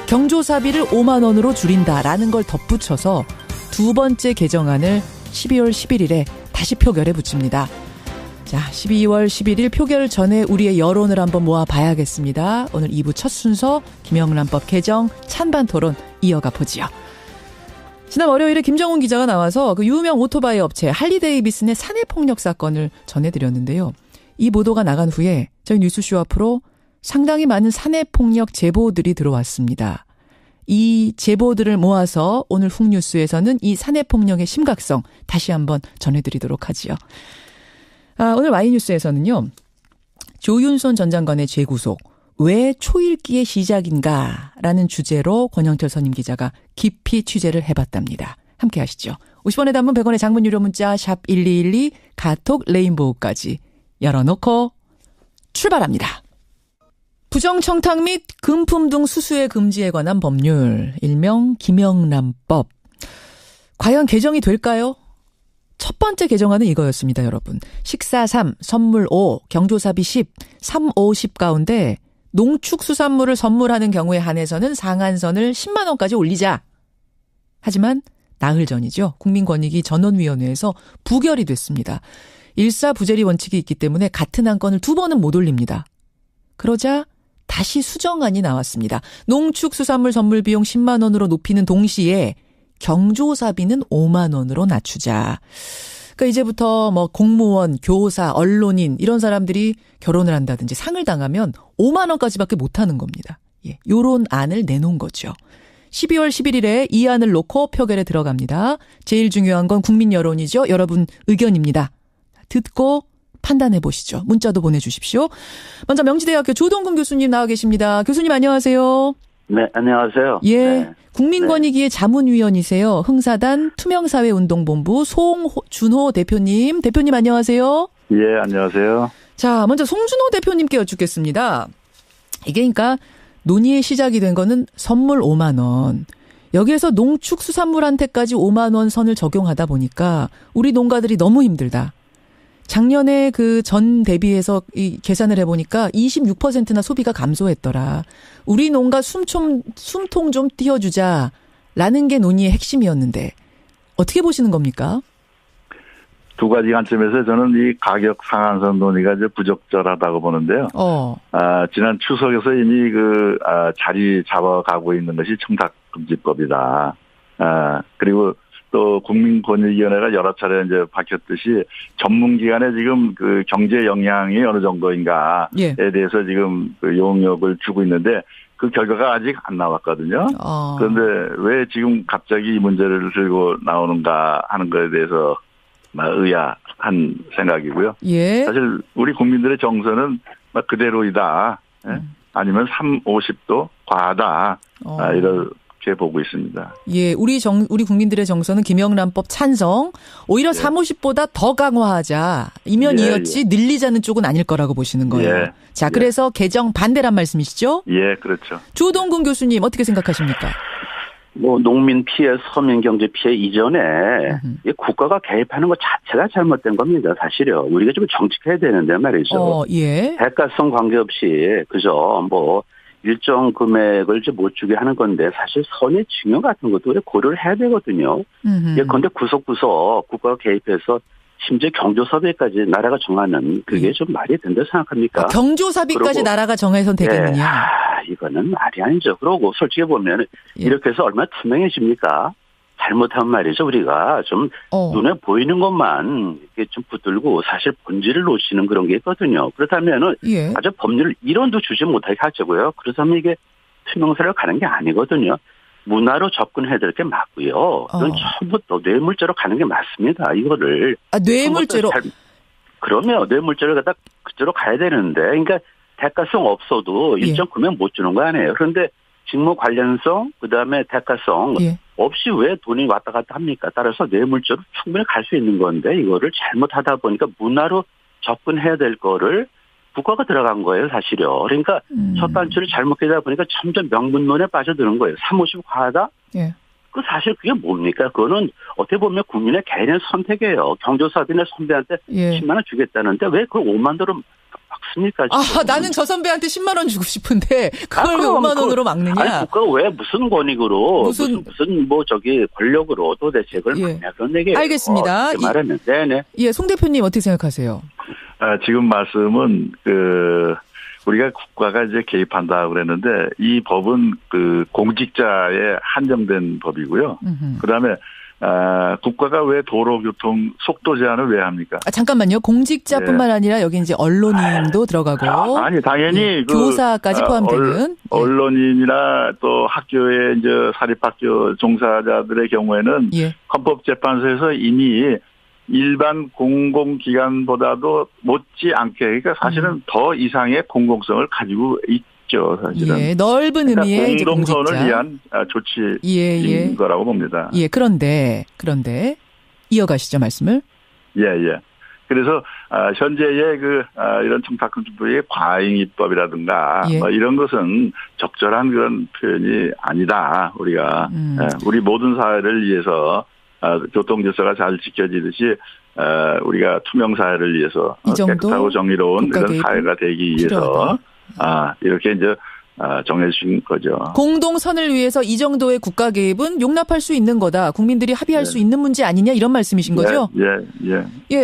경조사비를 5만 원으로 줄인다라는 걸 덧붙여서 두 번째 개정안을 12월 11일에 다시 표결에 붙입니다. 자, 12월 11일 표결 전에 우리의 여론을 한번 모아봐야겠습니다. 오늘 2부 첫 순서 김영란법 개정 찬반 토론 이어가 보지요. 지난 월요일에 김정훈 기자가 나와서 그 유명 오토바이 업체 할리데이비슨의 사내폭력 사건을 전해드렸는데요. 이 보도가 나간 후에 저희 뉴스쇼 앞으로 상당히 많은 사내폭력 제보들이 들어왔습니다. 이 제보들을 모아서 오늘 훅뉴스에서는 이 사내폭력의 심각성 다시 한번 전해드리도록 하지요. 오늘 Y뉴스에서는요. 조윤선 전 장관의 재구속, 왜 초읽기의 시작인가라는 주제로 권영철 선임 기자가 깊이 취재를 해봤답니다. 함께 하시죠. 50원의 단문 100원의 장문 유료 문자 샵 1212 카톡 레인보우까지 열어놓고 출발합니다. 부정청탁 및 금품 등 수수의 금지에 관한 법률, 일명 김영란법. 과연 개정이 될까요? 첫 번째 개정안은 이거였습니다, 여러분. 식사 3, 선물 5, 경조사비 10, 3, 5, 10 가운데 농축수산물을 선물하는 경우에 한해서는 상한선을 10만 원까지 올리자. 하지만 나흘 전이죠. 국민권익위 전원위원회에서 부결이 됐습니다. 일사부재리 원칙이 있기 때문에 같은 한 건을 두 번은 못 올립니다. 그러자 다시 수정안이 나왔습니다. 농축수산물 선물 비용 10만 원으로 높이는 동시에 경조사비는 5만 원으로 낮추자. 그러니까 이제부터 뭐 공무원, 교사, 언론인 이런 사람들이 결혼을 한다든지 상을 당하면 5만 원까지밖에 못 하는 겁니다. 예, 요런 안을 내놓은 거죠. 12월 11일에 이 안을 놓고 표결에 들어갑니다. 제일 중요한 건 국민 여론이죠. 여러분 의견입니다. 듣고 판단해 보시죠. 문자도 보내주십시오. 먼저 명지대학교 조동근 교수님 나와 계십니다. 교수님 안녕하세요. 네, 안녕하세요. 예, 네. 국민권익위의 자문위원이세요. 흥사단 투명사회운동본부 송준호 대표님. 대표님 안녕하세요. 예, 안녕하세요. 자, 먼저 송준호 대표님께 여쭙겠습니다. 이게 그러니까 논의의 시작이 된 거는 선물 5만 원. 여기에서 농축수산물한테까지 5만 원 선을 적용하다 보니까 우리 농가들이 너무 힘들다. 작년에 그 전 대비해서 이 계산을 해보니까 26%나 소비가 감소했더라. 우리 농가 숨통 좀 띄워주자라는 게 논의의 핵심이었는데 어떻게 보시는 겁니까? 두 가지 관점에서 저는 이 가격 상한선 논의가 이제 부적절하다고 보는데요. 지난 추석에서 이미 자리 잡아가고 있는 것이 청탁금지법이다. 그리고 또 국민권익위원회가 여러 차례 이제 밝혔듯이 전문기관에 지금 그 경제 영향이 어느 정도인가에 대해서 지금 그 용역을 주고 있는데 그 결과가 아직 안 나왔거든요. 그런데 왜 지금 갑자기 이 문제를 들고 나오는가 하는 것에 대해서 의아한 생각이고요. 예. 사실 우리 국민들의 정서는 그대로이다. 아니면 3, 50도 과하다. 이렇게 보고 있습니다. 예, 우리 국민들의 정서는 김영란법 찬성. 오히려 3, 50보다 더 강화하자. 이면이었지 늘리자는 쪽은 아닐 거라고 보시는 거예요. 자, 그래서 개정 반대란 말씀이시죠? 예, 그렇죠. 조동근 교수님 어떻게 생각하십니까? 농민 피해, 서민 경제 피해 이전에 국가가 개입하는 것 자체가 잘못된 겁니다. 사실요. 우리가 좀 정직해야 되는데 말이죠. 예. 대가성 관계없이 그저 일정 금액을 못 주게 하는 건데 사실 선의 증여 같은 것도 고려를 해야 되거든요. 그런데 구석구석 국가가 개입해서 심지어 경조사비까지 나라가 정하는 그게 좀 말이 된다고 생각합니까? 경조사비까지 나라가 정해선 되겠느냐? 이거는 말이 아니죠. 그러고 솔직히 보면 이렇게 해서 얼마나 투명해집니까? 잘못하면 말이죠. 우리가 좀 눈에 보이는 것만 이렇게 좀 붙들고 사실 본질을 놓치는 그런 게 있거든요. 그렇다면은 아주 법률 이론도 주지 못하게 하자고요. 그렇다면 이게 투명사를 가는 게 아니거든요. 문화로 접근해야 될 게 맞고요. 그건 처음부터 뇌물죄로 가는 게 맞습니다. 이거를. 뇌물죄로? 그러면 뇌물죄를 갖다 그대로 가야 되는데, 그러니까 대가성 없어도 일정 금액 못 주는 거 아니에요. 그런데 직무 관련성, 그 다음에 대가성 없이 왜 돈이 왔다 갔다 합니까? 따라서 뇌물죄로 충분히 갈 수 있는 건데 이거를 잘못하다 보니까 문화로 접근해야 될 거를 국가가 들어간 거예요, 사실요. 그러니까 첫 단추를 잘못 깨다 보니까 점점 명분론에 빠져드는 거예요. 3, 50 과하다? 그 사실 그게 뭡니까? 그거는 어떻게 보면 국민의 개인의 선택이에요. 경조사비나 선배한테 10만 원 주겠다는데 왜 그걸 5만 원으로 막습니까? 나는 저 선배한테 10만 원 주고 싶은데 그걸 왜 5만 원으로 막느냐? 아니, 국가가 왜 무슨 권익으로 무슨 권력으로 도대체 그걸 막냐 그런 얘기예요. 알겠습니다. 말하면 네네. 예, 송 대표님 어떻게 생각하세요? 지금 말씀은 우리가 국가가 이제 개입한다 그랬는데 이 법은 공직자에 한정된 법이고요. 그다음에 국가가 왜 도로교통 속도 제한을 왜 합니까? 잠깐만요. 공직자뿐만 아니라 여기 이제 언론인도 들어가고. 아니, 당연히 교사까지 포함되는. 언론인이나 또 학교에 이제 사립학교 종사자들의 경우에는 헌법재판소에서 이미 일반 공공기관보다도 못지않게, 그러니까 사실은 더 이상의 공공성을 가지고 있죠, 사실은. 넓은 의미의 공동선을 위한 조치인 거라고 봅니다. 그런데 이어가시죠, 말씀을. 그래서 현재의 이런 청탁금지법의 과잉입법이라든가 뭐 이런 것은 적절한 그런 표현이 아니다. 우리가 우리 모든 사회를 위해서 교통질서가 잘 지켜지듯이 우리가 투명 사회를 위해서 깨끗하고 정의로운 그런 사회가 되기 위해서 이렇게 이제 정해주신 거죠. 공동선을 위해서 이 정도의 국가 개입은 용납할 수 있는 거다. 국민들이 합의할 수 있는 문제 아니냐 이런 말씀이신 거죠?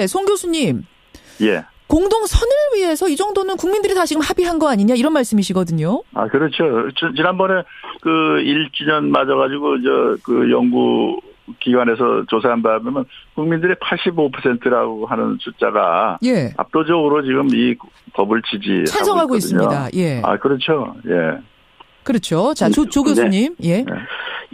송 교수님. 공동선을 위해서 이 정도는 국민들이 다 지금 합의한 거 아니냐 이런 말씀이시거든요. 그렇죠. 지난번에 1주년 맞아가지고 연구 기관에서 조사한 바에 보면 국민들의 85%라고 하는 숫자가 압도적으로 지금 이 법을 찬성하고 있습니다. 그렇죠. 그렇죠. 자, 조 교수님.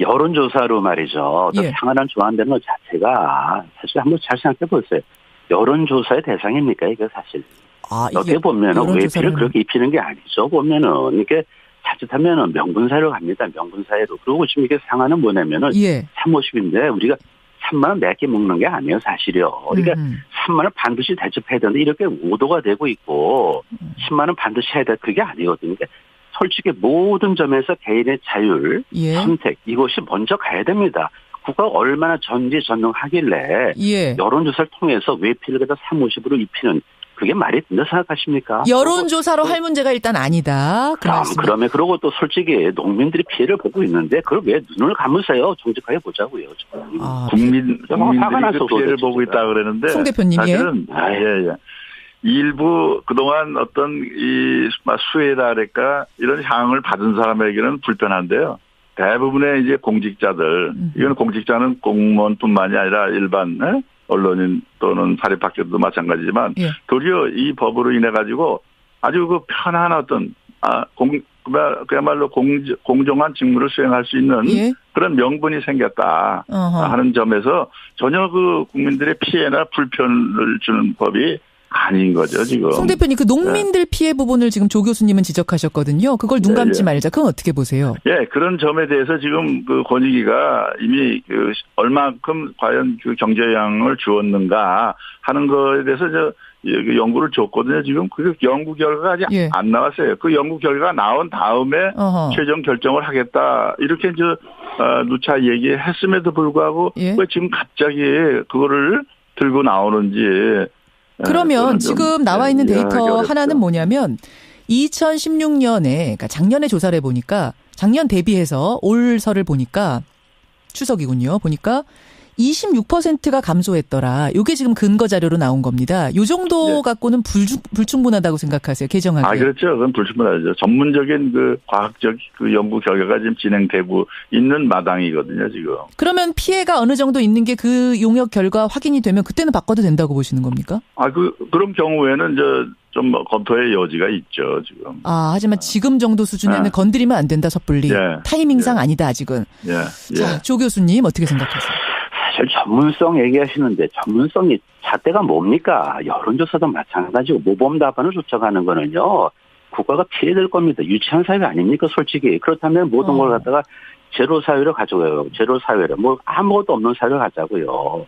여론조사로 말이죠. 상한을 좋아한다는 것 자체가 사실 한번 잘 생각해 보세요. 여론조사의 대상입니까? 이게 사실. 어떻게 보면 외피를 그렇게 입히는 게 아니죠. 보면은 이게 자칫하면 명분사회로 갑니다. 명분사회로. 그리고 지금 이게 상한은 뭐냐면은 350인데 우리가 3만 원 몇 개 먹는 게 아니에요, 사실이요. 그러니까 3만 원 반드시 대접해야 되는데 이렇게 오도가 되고 있고 10만 원 반드시 해야 돼. 그게 아니거든요. 그러니까 솔직히 모든 점에서 개인의 자율, 선택 이것이 먼저 가야 됩니다. 국가가 얼마나 전지전능하길래 여론조사를 통해서 외피를 갖다 350으로 입히는 그게 말이 된다 생각하십니까? 여론조사로 할 문제가 일단 아니다. 그러면 그러고 또 솔직히 농민들이 피해를 보고 있는데 그걸 왜 눈을 감으세요? 정직하게 보자고요. 국민들이 그 피해를 보고 있다 그러는데 송 대표님, 사실은 일부 그동안 어떤 이 수혜랄까 이런 향을 받은 사람에게는 불편한데요. 대부분의 이제 공직자들, 이건 공직자는 공무원뿐만이 아니라 일반 언론인 또는 사립학교도 마찬가지지만 도리어 이 법으로 인해 가지고 아주 편한 어떤 그야말로 공정한 직무를 수행할 수 있는 그런 명분이 생겼다 하는 점에서 전혀 국민들의 피해나 불편을 주는 법이 아닌 거죠, 지금. 송 대표님, 농민들 피해 부분을 지금 조 교수님은 지적하셨거든요. 그걸 눈 감지 말자. 그건 어떻게 보세요? 그런 점에 대해서 지금 권익위가 이미 얼마큼 과연 경제 영향을 주었는가 하는 거에 대해서 연구를 줬거든요. 지금 그 연구 결과가 아직 안 나왔어요. 그 연구 결과가 나온 다음에 최종 결정을 하겠다. 이렇게 누차 얘기했음에도 불구하고 왜 지금 갑자기 그거를 들고 나오는지. 그러면 지금 나와 있는 데이터 하나는 뭐냐면 2016년에 그러니까 작년에 조사를 해보니까 작년 대비해서 올설을 보니까 추석이군요. 보니까 26%가 감소했더라. 이게 지금 근거 자료로 나온 겁니다. 이 정도 갖고는 불충분하다고 생각하세요? 개정하기에. 그렇죠. 그건 불충분하죠. 전문적인 과학적 연구 결과가 지금 진행되고 있는 마당이거든요, 지금. 그러면 피해가 어느 정도 있는 게 그 용역 결과 확인이 되면 그때는 바꿔도 된다고 보시는 겁니까? 그런 경우에는 좀 검토의 여지가 있죠, 지금. 하지만 지금 정도 수준에는 건드리면 안 된다, 섣불리. 타이밍상 아니다, 아직은. 자, 조 교수님 어떻게 생각하세요? 사실 전문성 얘기하시는데 전문성이 잣대가 뭡니까? 여론조사도 마찬가지고 모범 답안을 쫓아가는 거는요. 국가가 피해될 겁니다. 유치한 사회 아닙니까? 솔직히. 그렇다면 모든 걸 갖다가 제로 사회로 가져가요. 제로 사회로. 아무것도 없는 사회로 가자고요.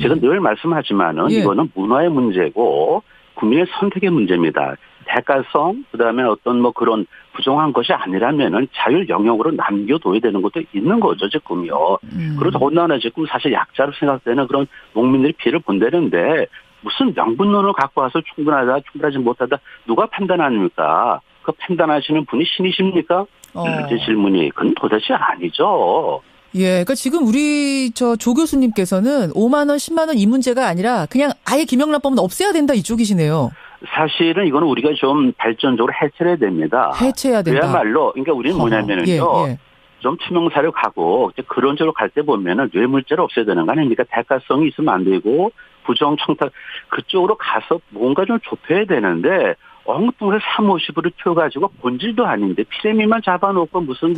제가 늘 말씀하지만은 이거는 문화의 문제고 국민의 선택의 문제입니다. 대가성, 그다음에 어떤 그런 부정한 것이 아니라면은 자율 영역으로 남겨둬야 되는 것도 있는 거죠, 지금요. 그리고 더군다나 지금 사실 약자로 생각되는 그런 농민들이 피해를 본다는데 무슨 명분론을 갖고 와서 충분하다, 충분하지 못하다 누가 판단합니까? 그 판단하시는 분이 신이십니까? 제 질문이. 그건 도대체 아니죠. 그러니까 지금 우리 조 교수님께서는 5만 원, 10만 원 이 문제가 아니라 그냥 아예 김영란법은 없애야 된다 이쪽이시네요. 사실은 이거는 우리가 좀 발전적으로 해체해야 됩니다. 해체해야 된다. 그야말로 그러니까 우리는 뭐냐면은요. 좀 투명사로 가고 그런 쪽으로 갈 때 보면은 뇌물죄를 없애야 되는 거 아닙니까? 대가성이 있으면 안 되고 부정 청탁 그쪽으로 가서 뭔가 좀 좁혀야 되는데 엉뚱해서 350으로 튀어가지고 본질도 아닌데 피레미만 잡아놓고 무슨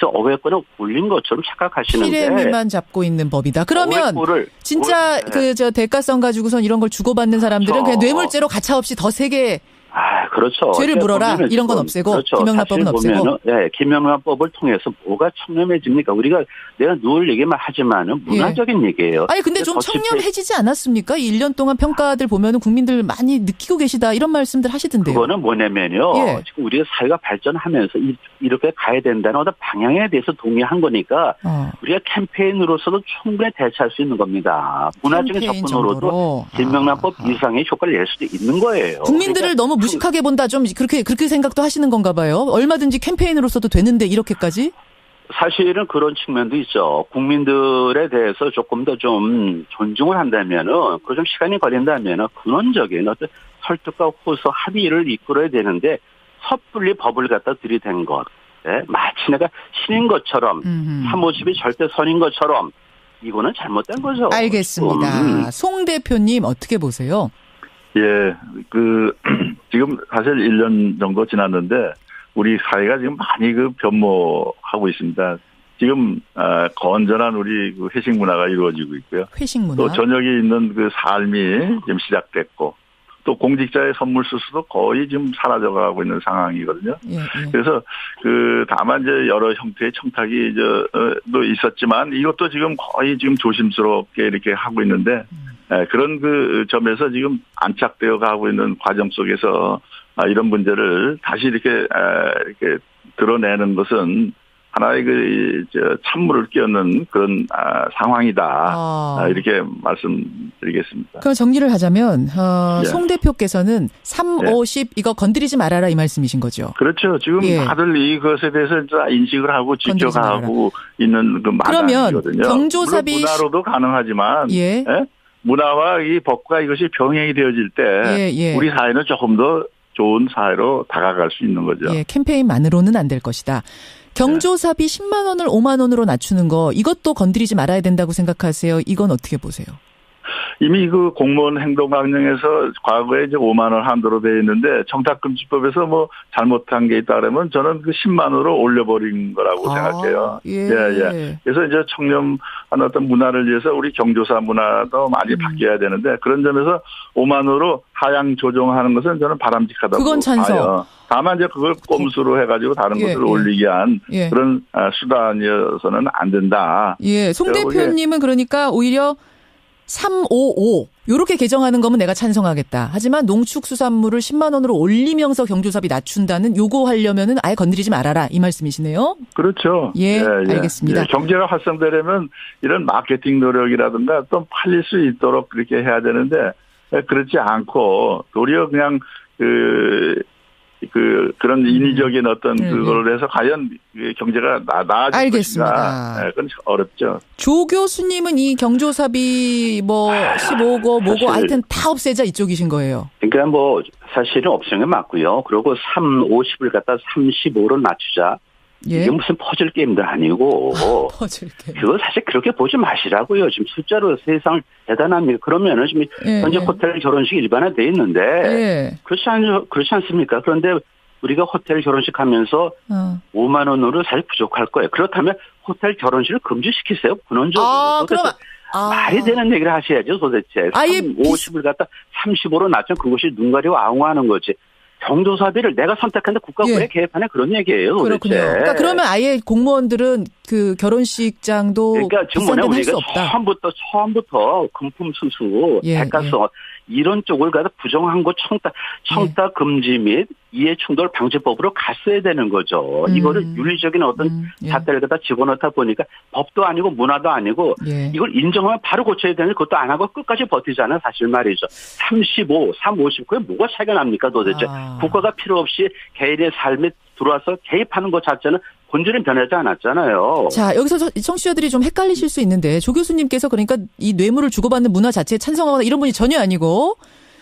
어획권을 올린 것처럼 착각하시는데 피레미만 잡고 있는 법이다. 그러면 진짜 저 대가성 가지고선 이런 걸 주고받는 사람들은 그렇죠. 그냥 뇌물죄로 가차없이 더 세게 그렇죠. 죄를 물어라 이런 건 없애고 그렇죠. 김영란법은 없애고. 네, 김영란법을 통해서 뭐가 청렴해집니까? 우리가 내가 늘 얘기만 하지만은 문화적인 얘기예요. 아니 근데 좀 청렴해지지 않았습니까? 1년 동안 평가들 보면은 국민들 많이 느끼고 계시다 이런 말씀들 하시던데요. 그거는 뭐냐면요. 지금 우리가 사회가 발전하면서 이렇게 가야 된다는 어떤 방향에 대해서 동의한 거니까 우리가 캠페인으로서도 충분히 대처할 수 있는 겁니다. 문화적인 접근으로도 김영란법 이상의 효과를 낼 수도 있는 거예요. 국민들을 그러니까 너무 무식하게 본다 좀 그렇게 생각도 하시는 건가 봐요. 얼마든지 캠페인으로서도 되는데 이렇게까지? 사실은 그런 측면도 있죠. 국민들에 대해서 조금 더 좀 존중을 한다면은 그 좀 시간이 걸린다면은 근원적인 어떤 설득과 호소 합의를 이끌어야 되는데 섣불리 법을 갖다 들이댄 것. 네? 마치 내가 신인 것처럼 350이 절대 선인 것처럼 이거는 잘못된 거죠. 알겠습니다. 송 대표님 어떻게 보세요? 예, 지금 사실 1년 정도 지났는데, 우리 사회가 지금 많이 변모하고 있습니다. 지금, 건전한 우리 회식 문화가 이루어지고 있고요. 회식 문화. 또 저녁에 있는 삶이 지금 시작됐고, 또 공직자의 선물 수수도 거의 지금 사라져가고 있는 상황이거든요. 그래서 다만 이제 여러 형태의 청탁이 또 있었지만 이것도 지금 거의 지금 조심스럽게 이렇게 하고 있는데 그런 점에서 지금 안착되어 가고 있는 과정 속에서 이런 문제를 다시 이렇게 드러내는 것은 하나의 찬물을 끼얹는 그런 상황이다. 이렇게 말씀드리겠습니다. 그럼 정리를 하자면 송 대표께서는 350 이거 건드리지 말아라 이 말씀이신 거죠? 그렇죠. 지금 다들 이것에 대해서 인식을 하고 지켜가고 있는 그러면 경조사비 문화로도 가능하지만 문화와 이 법과 이것이 병행이 되어질 때 우리 사회는 조금 더 좋은 사회로 다가갈 수 있는 거죠. 캠페인만으로는 안 될 것이다. 경조사비 10만 원을 5만 원으로 낮추는 거 이것도 건드리지 말아야 된다고 생각하세요? 이건 어떻게 보세요? 이미 공무원 행동강령에서 과거에 이제 5만 원 한도로 되어 있는데 청탁금지법에서 뭐 잘못한 게 있다 그러면 저는 10만 원으로 올려버린 거라고 생각해요. 그래서 이제 청렴한 어떤 문화를 위해서 우리 경조사 문화도 많이 바뀌어야 되는데 그런 점에서 5만 원으로 하향 조정하는 것은 저는 바람직하다고 그건 찬성. 봐요. 다만 이제 그걸 꼼수로 해가지고 다른 것을 올리기 위한 그런 수단이어서는 안 된다. 송 대표님은 그러니까 오히려 355 요렇게 개정하는 거면 내가 찬성하겠다. 하지만 농축수산물을 10만 원으로 올리면서 경조사비 낮춘다는 요거 하려면은 아예 건드리지 말아라 이 말씀이시네요. 그렇죠. 알겠습니다. 경제가 활성되려면 이런 마케팅 노력이라든가 또 팔릴 수 있도록 그렇게 해야 되는데 그렇지 않고 도리어 그냥 그런 인위적인 어떤 그걸 해서 과연 경제가 나아질 알겠습니다. 것인가. 그건 어렵죠. 조 교수님은 이 경조사비 15고 뭐고 하여튼 다 없애자 이쪽이신 거예요. 그러니까 사실은 없애는 게 맞고요. 그리고 350을 갖다 35로 낮추자. 이게 무슨 퍼즐 게임도 아니고. 퍼즐 게임. 그거 사실 그렇게 보지 마시라고요. 지금 숫자로 세상을 대단합니다. 그러면은 지금 현재 호텔 결혼식 일반화돼 있는데 그렇지 않습니까? 그런데 우리가 호텔 결혼식 하면서 5만 원으로 사실 부족할 거예요. 그렇다면 호텔 결혼식을 금지시키세요. 근원적으로. 그러면 말이 되는 얘기를 하셔야죠. 도대체. 50을 갖다 35로 낮추면 그것이 눈 가리고 아웅하는 거지. 경조사비를 내가 선택하는데 국가가 왜 개입하냐 그런 얘기예요. 도대체. 그렇군요. 그러니까 그러면 아예 공무원들은 결혼식장도 비싼 데는 할 수 없다. 처음부터 금품 수수, 대가성 이런 쪽을 갖다 부정한 거 청탁 금지 및 이해 충돌 방지법으로 갔어야 되는 거죠. 이거를 윤리적인 어떤 잣대를 갖다 집어넣다 보니까 법도 아니고 문화도 아니고 이걸 인정하면 바로 고쳐야 되는데 그것도 안 하고 끝까지 버티잖아요. 사실 말이죠. 35, 350 그게 뭐가 차이가 납니까 도대체. 국가가 필요 없이 개인의 삶에 들어와서 개입하는 것 자체는 본질은 변하지 않았잖아요. 자, 여기서 청취자들이 좀 헷갈리실 수 있는데 조 교수님께서 그러니까 이 뇌물을 주고받는 문화 자체에 찬성하거나 이런 분이 전혀 아니고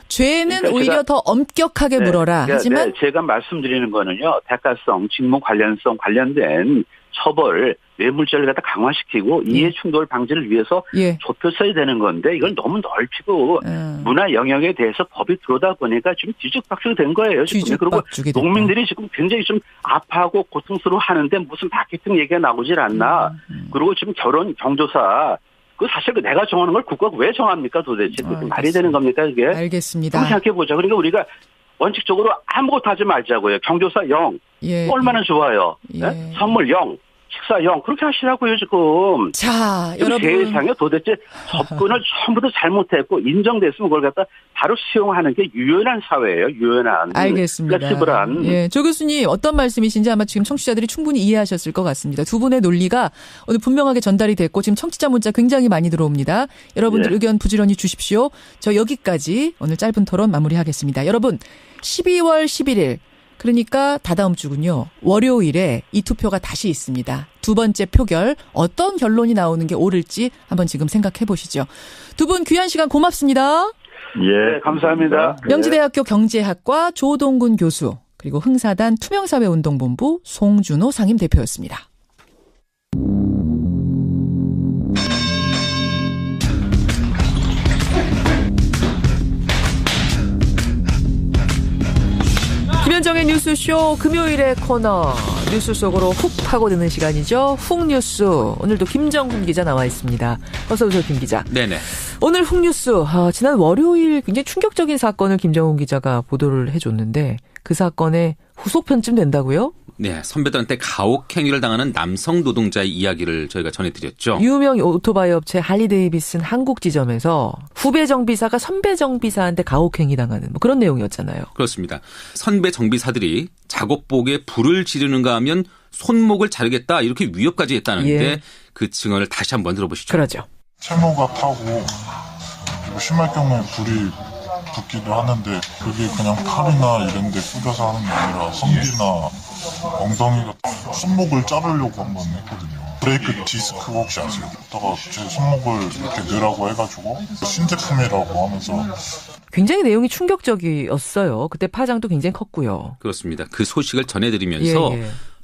죄는 그러니까 오히려 더 엄격하게 물어라. 하지만 제가 말씀드리는 거는요. 대가성, 직무 관련성 관련된 처벌, 뇌물죄를 갖다 강화시키고 이해 충돌 방지를 위해서 좁혔어야 되는 건데 이걸 너무 넓히고 문화 영역에 대해서 법이 들어오다 보니까 좀 뒤죽박죽이 된 거예요. 지금. 그리고 농민들이 지금 굉장히 좀 아파하고 고통스러워하는데 무슨 마케팅 얘기가 나오질 않나. 그리고 지금 결혼 경조사 사실 내가 정하는 걸 국가가 왜 정합니까 도대체. 말이 되는 겁니까 이게. 알겠습니다. 한번 생각해보자. 그러니까 우리가 원칙적으로 아무것도 하지 말자고요. 경조사 0. 얼마나 좋아요. 선물 0. 식사 0. 그렇게 하시라고요 지금. 자, 여러분. 세상에 도대체 접근을 전부 다 잘못했고 인정됐으면 그걸 갖다 바로 수용하는 게 유연한 사회예요. 유연한. 알겠습니다. 플렉시블한. 조 교수님 어떤 말씀이신지 아마 지금 청취자들이 충분히 이해하셨을 것 같습니다. 두 분의 논리가 오늘 분명하게 전달이 됐고 지금 청취자 문자 굉장히 많이 들어옵니다. 여러분들 의견 부지런히 주십시오. 저 여기까지 오늘 짧은 토론 마무리하겠습니다. 여러분 12월 11일 그러니까 다다음 주군요. 월요일에 이 투표가 다시 있습니다. 두 번째 표결 어떤 결론이 나오는 게 옳을지 한번 지금 생각해 보시죠. 두 분 귀한 시간 고맙습니다. 예, 감사합니다. 명지대학교 경제학과 조동근 교수 그리고 흥사단 투명사회운동본부 송준호 상임대표였습니다. 김현정의 뉴스쇼 금요일의 코너 뉴스 속으로 훅 파고드는 시간이죠. 훅뉴스. 오늘도 김정훈 기자 나와 있습니다. 어서 오세요 김 기자. 네네. 오늘 훅뉴스. 지난 월요일 굉장히 충격적인 사건을 김정훈 기자가 보도를 해줬는데 그 사건의 후속편쯤 된다고요? 네, 선배들한테 가혹행위를 당하는 남성 노동자의 이야기를 저희가 전해드렸죠. 유명 오토바이 업체 할리데이비슨 한국 지점에서 후배 정비사가 선배 정비사한테 가혹행위 당하는 뭐 그런 내용이었잖아요. 그렇습니다. 선배 정비사들이 작업복에 불을 지르는가 하면 손목을 자르겠다 이렇게 위협까지 했다는데 그 증언을 다시 한번 들어보시죠. 그러죠. 채무가 타고 심할 경우에 불이 붙기도 하는데 그게 그냥 팔이나 이런 데 뿌려서 하는 게 아니라 성기나 엉덩이가 손목을 자르려고 한번 했거든요. 브레이크 디스크 혹시 아세요? 그러다가 제 손목을 이렇게 넣으라고 해가지고 신제품이라고 하면서 굉장히 내용이 충격적이었어요. 그때 파장도 굉장히 컸고요. 그렇습니다. 그 소식을 전해드리면서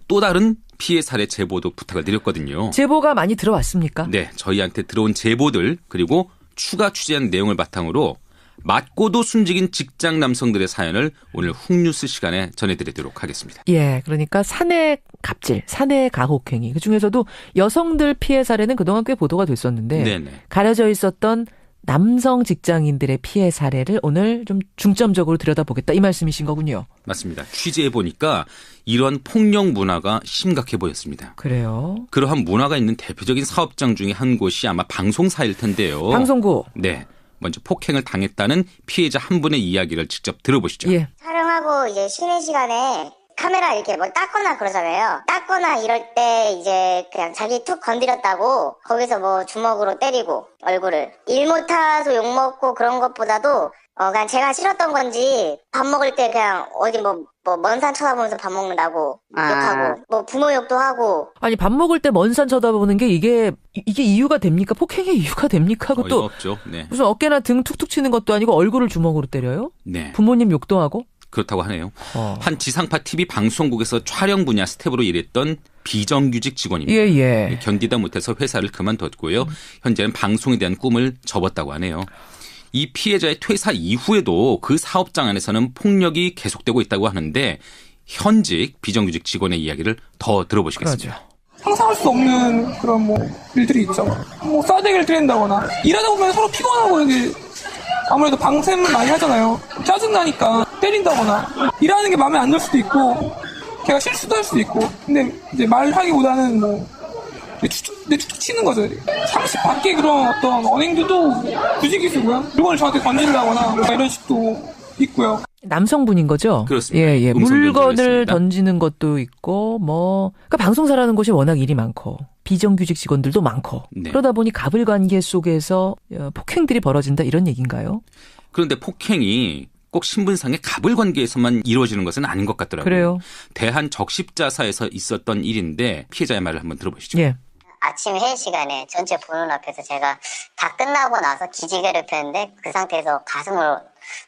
또 다른 피해 사례 제보도 부탁을 드렸거든요. 제보가 많이 들어왔습니까? 네. 저희한테 들어온 제보들 그리고 추가 취재한 내용을 바탕으로 맞고도 숨지긴 직장 남성들의 사연을 오늘 훅뉴스 시간에 전해드리도록 하겠습니다. 예, 그러니까 사내 갑질, 사내 가혹행위. 그중에서도 여성들 피해 사례는 그동안 꽤 보도가 됐었는데 가려져 있었던 남성 직장인들의 피해 사례를 오늘 좀 중점적으로 들여다보겠다 이 말씀이신 거군요. 맞습니다. 취재해보니까 이런 폭력 문화가 심각해 보였습니다. 그래요? 그러한 문화가 있는 대표적인 사업장 중에 한 곳이 아마 방송사일 텐데요. 방송국. 네. 먼저 폭행을 당했다는 피해자 한 분의 이야기를 직접 들어보시죠. 예. 촬영하고 이제 쉬는 시간에 카메라 이렇게 뭐 닦거나 그러잖아요. 닦거나 이럴 때 이제 그냥 자기 툭 건드렸다고 거기서 뭐 주먹으로 때리고 얼굴을 일 못해서 욕먹고 그런 것보다도 그냥 제가 싫었던 건지 밥 먹을 때 그냥 어디 뭐 먼 산 쳐다보면서 밥 먹는다고 욕하고 뭐 부모 욕도 하고. 아니 밥 먹을 때 먼 산 쳐다보는 게 이게 이유가 됩니까? 폭행의 이유가 됩니까? 하고 또 없죠. 네. 무슨 어깨나 등 툭툭 치는 것도 아니고 얼굴을 주먹으로 때려요? 네. 부모님 욕도 하고? 그렇다고 하네요. 한 지상파 TV 방송국에서 촬영 분야 스텝으로 일했던 비정규직 직원입니다. 견디다 못해서 회사를 그만뒀고요. 현재는 방송에 대한 꿈을 접었다고 하네요. 이 피해자의 퇴사 이후에도 그 사업장 안에서는 폭력이 계속되고 있다고 하는데 현직 비정규직 직원의 이야기를 더 들어보시겠습니다. 그러죠. 상상할 수 없는 그런 뭐 일들이 있죠. 뭐 싸대기를 때린다거나 일하다 보면 서로 피곤하고 이게 아무래도 방sem을 많이 하잖아요. 짜증나니까 때린다거나 일하는 게 마음에 안 들 수도 있고 걔가 실수도 할 수도 있고 근데 이제 말하기보다는 뭐 내 툭툭 치는 거죠. 상식 밖에 그런 어떤 언행들도 부지기수고요. 물건을 저한테 던진다거나 이런 식도 있고요. 남성분인 거죠? 그렇습니다. 물건을 던지는 것도 있고 그러니까 방송사라는 곳이 워낙 일이 많고 비정규직 직원들도 많고 그러다 보니 갑을 관계 속에서 폭행들이 벌어진다 이런 얘기인가요? 그런데 폭행이 꼭 신분상의 갑을 관계에서만 이루어지는 것은 아닌 것 같더라고요. 그래요? 대한적십자사에서 있었던 일인데 피해자의 말을 한번 들어보시죠. 아침 회의 시간에 전체 보는 앞에서 제가 다 끝나고 나서 기지개를 폈는데 그 상태에서 가슴을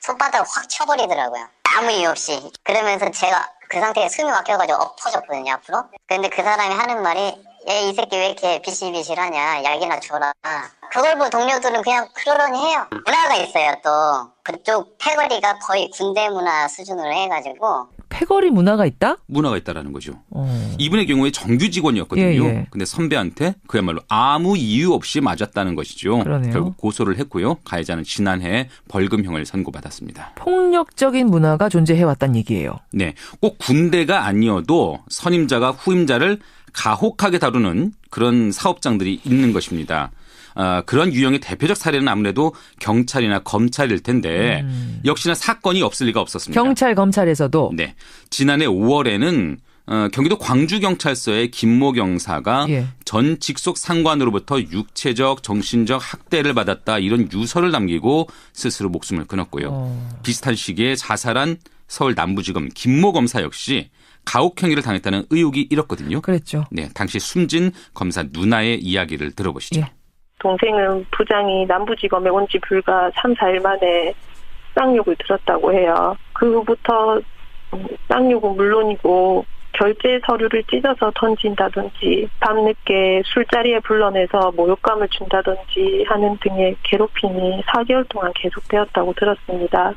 손바닥을 확 쳐버리더라고요. 아무 이유 없이. 그러면서 제가 그 상태에 숨이 막혀가지고 엎어졌거든요, 앞으로. 근데 그 사람이 하는 말이 야, 이 새끼 왜 이렇게 비실비실하냐, 약이나 줘라. 그걸 보고 동료들은 그냥 그러려니 해요. 문화가 있어요. 또 그쪽 패거리가 거의 군대 문화 수준으로 해가지고. 패거리 문화가 있다? 문화가 있다라는 거죠. 이분의 경우에 정규 직원이었거든요. 근데 선배한테 그야말로 아무 이유 없이 맞았다는 것이죠. 그러네요. 결국 고소를 했고요. 가해자는 지난해 벌금형을 선고받았습니다. 폭력적인 문화가 존재해왔다는 얘기예요. 네, 꼭 군대가 아니어도 선임자가 후임자를 가혹하게 다루는 그런 사업장들이 있는 것입니다. 그런 유형의 대표적 사례는 아무래도 경찰이나 검찰일 텐데 역시나 사건이 없을 리가 없었습니다. 경찰, 검찰에서도? 네. 지난해 5월에는 경기도 광주경찰서의 김모 경사가 전 직속 상관으로부터 육체적, 정신적 학대를 받았다 이런 유서를 남기고 스스로 목숨을 끊었고요. 비슷한 시기에 자살한 서울 남부지검 김모 검사 역시 가혹행위를 당했다는 의혹이 일었거든요. 그랬죠. 네, 당시 숨진 검사 누나의 이야기를 들어보시죠. 동생은 부장이 남부지검에 온 지 불과 3, 4일 만에 쌍욕을 들었다고 해요. 그 후부터 쌍욕은 물론이고 결제 서류를 찢어서 던진다든지 밤늦게 술자리에 불러내서 모욕감을 준다든지 하는 등의 괴롭힘이 4개월 동안 계속되었다고 들었습니다.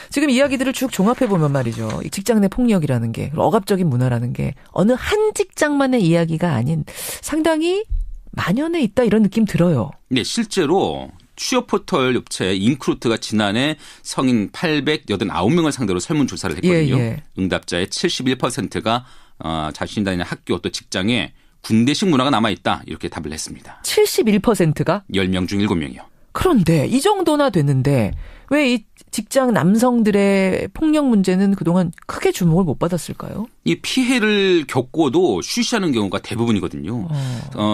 지금 이야기들을 쭉 종합해보면 말이죠. 직장 내 폭력이라는 게, 억압적인 문화라는 게 어느 한 직장만의 이야기가 아닌 상당히 만연해 있다 이런 느낌 들어요. 네, 실제로 취업 포털 업체 인크루트가 지난해 성인 889명을 상대로 설문조사를 했거든요. 응답자의 71%가 자신이 다니는 학교 또 직장에 군대식 문화가 남아있다 이렇게 답을 했습니다. 71%가? 10명 중 7명이요. 그런데 이 정도나 됐는데 왜 이 직장 남성들의 폭력 문제는 그동안 크게 주목을 못 받았을까요? 이 피해를 겪고도 쉬쉬하는 경우가 대부분이거든요.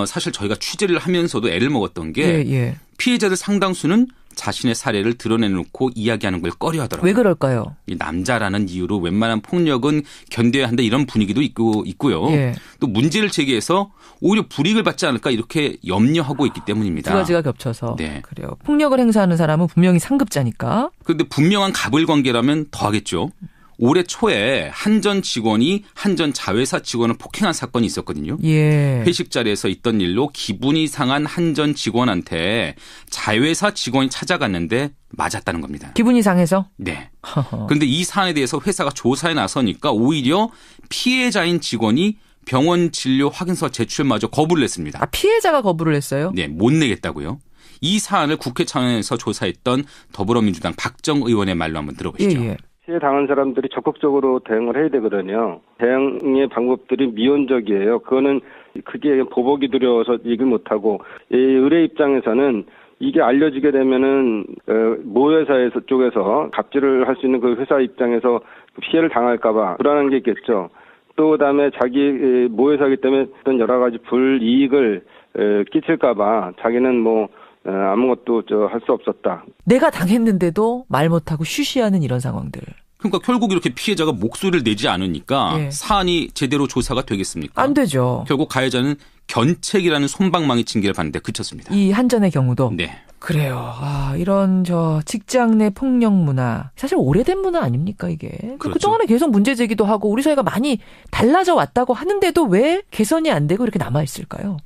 사실 저희가 취재를 하면서도 애를 먹었던 게 피해자들 상당수는 자신의 사례를 드러내놓고 이야기하는 걸 꺼려하더라고요. 왜 그럴까요? 이 남자라는 이유로 웬만한 폭력은 견뎌야 한다 이런 분위기도 있고요. 또 문제를 제기해서 오히려 불이익을 받지 않을까 이렇게 염려하고 있기 때문입니다. 두 가지가 겹쳐서. 네. 그래요. 폭력을 행사하는 사람은 분명히 상급자니까. 그런데 분명한 갑을 관계라면 더 하겠죠. 올해 초에 한전 직원이 한전 자회사 직원을 폭행한 사건이 있었거든요. 회식 자리에서 있던 일로 기분이 상한 한전 직원한테 자회사 직원이 찾아갔는데 맞았다는 겁니다. 기분이 상해서? 네. 그런데 이 사안에 대해서 회사가 조사에 나서니까 오히려 피해자인 직원이 병원 진료 확인서 제출마저 거부를 했습니다. 아, 피해자가 거부를 했어요? 네, 못 내겠다고요. 이 사안을 국회 차원에서 조사했던 더불어민주당 박정 의원의 말로 한번 들어보시죠. 피해 당한 사람들이 적극적으로 대응을 해야 되거든요. 대응의 방법들이 미온적이에요. 그거는 그게 보복이 두려워서 얘기를 못하고 의뢰 입장에서는 이게 알려지게 되면은 모 회사에서 쪽에서 갑질을 할 수 있는 그 회사 입장에서 피해를 당할까봐 불안한 게 있겠죠. 또 그다음에 자기 모 회사이기 때문에 어떤 여러 가지 불이익을 끼칠까봐 자기는 뭐 아무것도 할 수 없었다. 내가 당했는데도 말 못하고 쉬쉬하는 이런 상황들. 그러니까 결국 이렇게 피해자가 목소리를 내지 않으니까 사안이 제대로 조사가 되겠습니까? 안 되죠. 결국 가해자는 견책이라는 솜방망이 징계를 받는데 그쳤습니다. 이 한전의 경우도? 네. 그래요. 이런 직장 내 폭력 문화. 사실 오래된 문화 아닙니까 이게. 그렇죠. 그동안에 계속 문제 제기도 하고 우리 사회가 많이 달라져 왔다고 하는데도 왜 개선이 안 되고 이렇게 남아있을까요?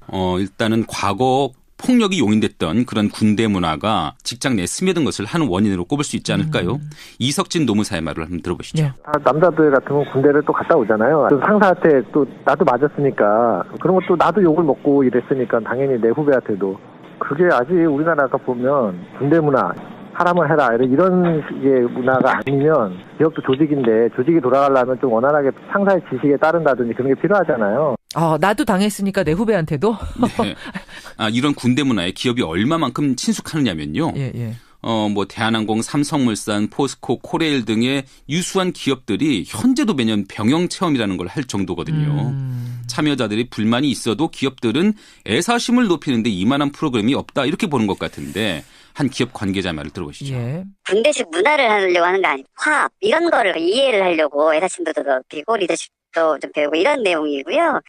일단은 과거 폭력이 용인됐던 그런 군대 문화가 직장 내 스며든 것을 한 원인으로 꼽을 수 있지 않을까요? 이석진 노무사의 말을 한번 들어보시죠. 남자들 같으면 군대를 또 갔다 오잖아요. 상사한테 또 나도 맞았으니까 그런 것도 나도 욕을 먹고 이랬으니까 당연히 내 후배한테도. 그게 아직 우리나라가 보면 군대 문화 하라면 해라 이런 식의 문화가 아니면 기업도 조직인데 조직이 돌아가려면 좀 원활하게 상사의 지식에 따른다든지 그런 게 필요하잖아요. 나도 당했으니까 내 후배한테도? 네. 이런 군대 문화에 기업이 얼마만큼 친숙하느냐면요. 대한항공, 삼성물산, 포스코, 코레일 등의 유수한 기업들이 현재도 매년 병영 체험이라는 걸 할 정도거든요. 참여자들이 불만이 있어도 기업들은 애사심을 높이는데 이만한 프로그램이 없다 이렇게 보는 것 같은데 한 기업 관계자 말을 들어보시죠. 군대식 문화를 하려고 하는 게 아니고 화합 이런 거를 이해를 하려고 애사심도 높이고 리더십 것도 좀 배우고 이런 내용이고요.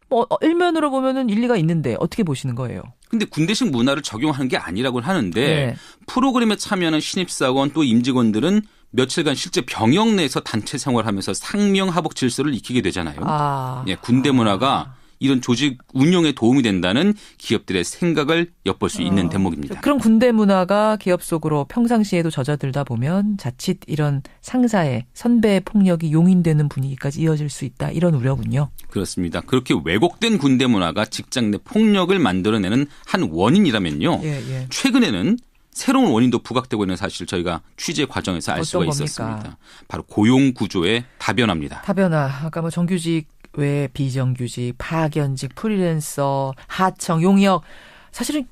일면으로 보면은 일리가 있는데 어떻게 보시는 거예요? 근데 군대식 문화를 적용하는 게 아니라고 하는데 네. 프로그램에 참여하는 신입사원 또 임직원들은 며칠간 실제 병영 내에서 단체 생활하면서 상명하복 질서를 익히게 되잖아요. 예, 군대 문화가 이런 조직 운영에 도움이 된다는 기업들의 생각을 엿볼 수 있는 대목입니다. 그럼 군대 문화가 기업 속으로 평상시에도 젖어들다 보면 자칫 이런 상사의 선배 폭력이 용인되는 분위기까지 이어질 수 있다. 이런 우려군요. 그렇습니다. 그렇게 왜곡된 군대 문화가 직장 내 폭력을 만들어내는 한 원인이라면요. 최근에는 새로운 원인도 부각되고 있는 사실을 저희가 취재 과정에서 알 수가 있었습니다. 바로 고용 구조의 다변화입니다. 다변화. 아까 뭐 정규직 외 비정규직, 파견직, 프리랜서, 하청, 용역. 사실은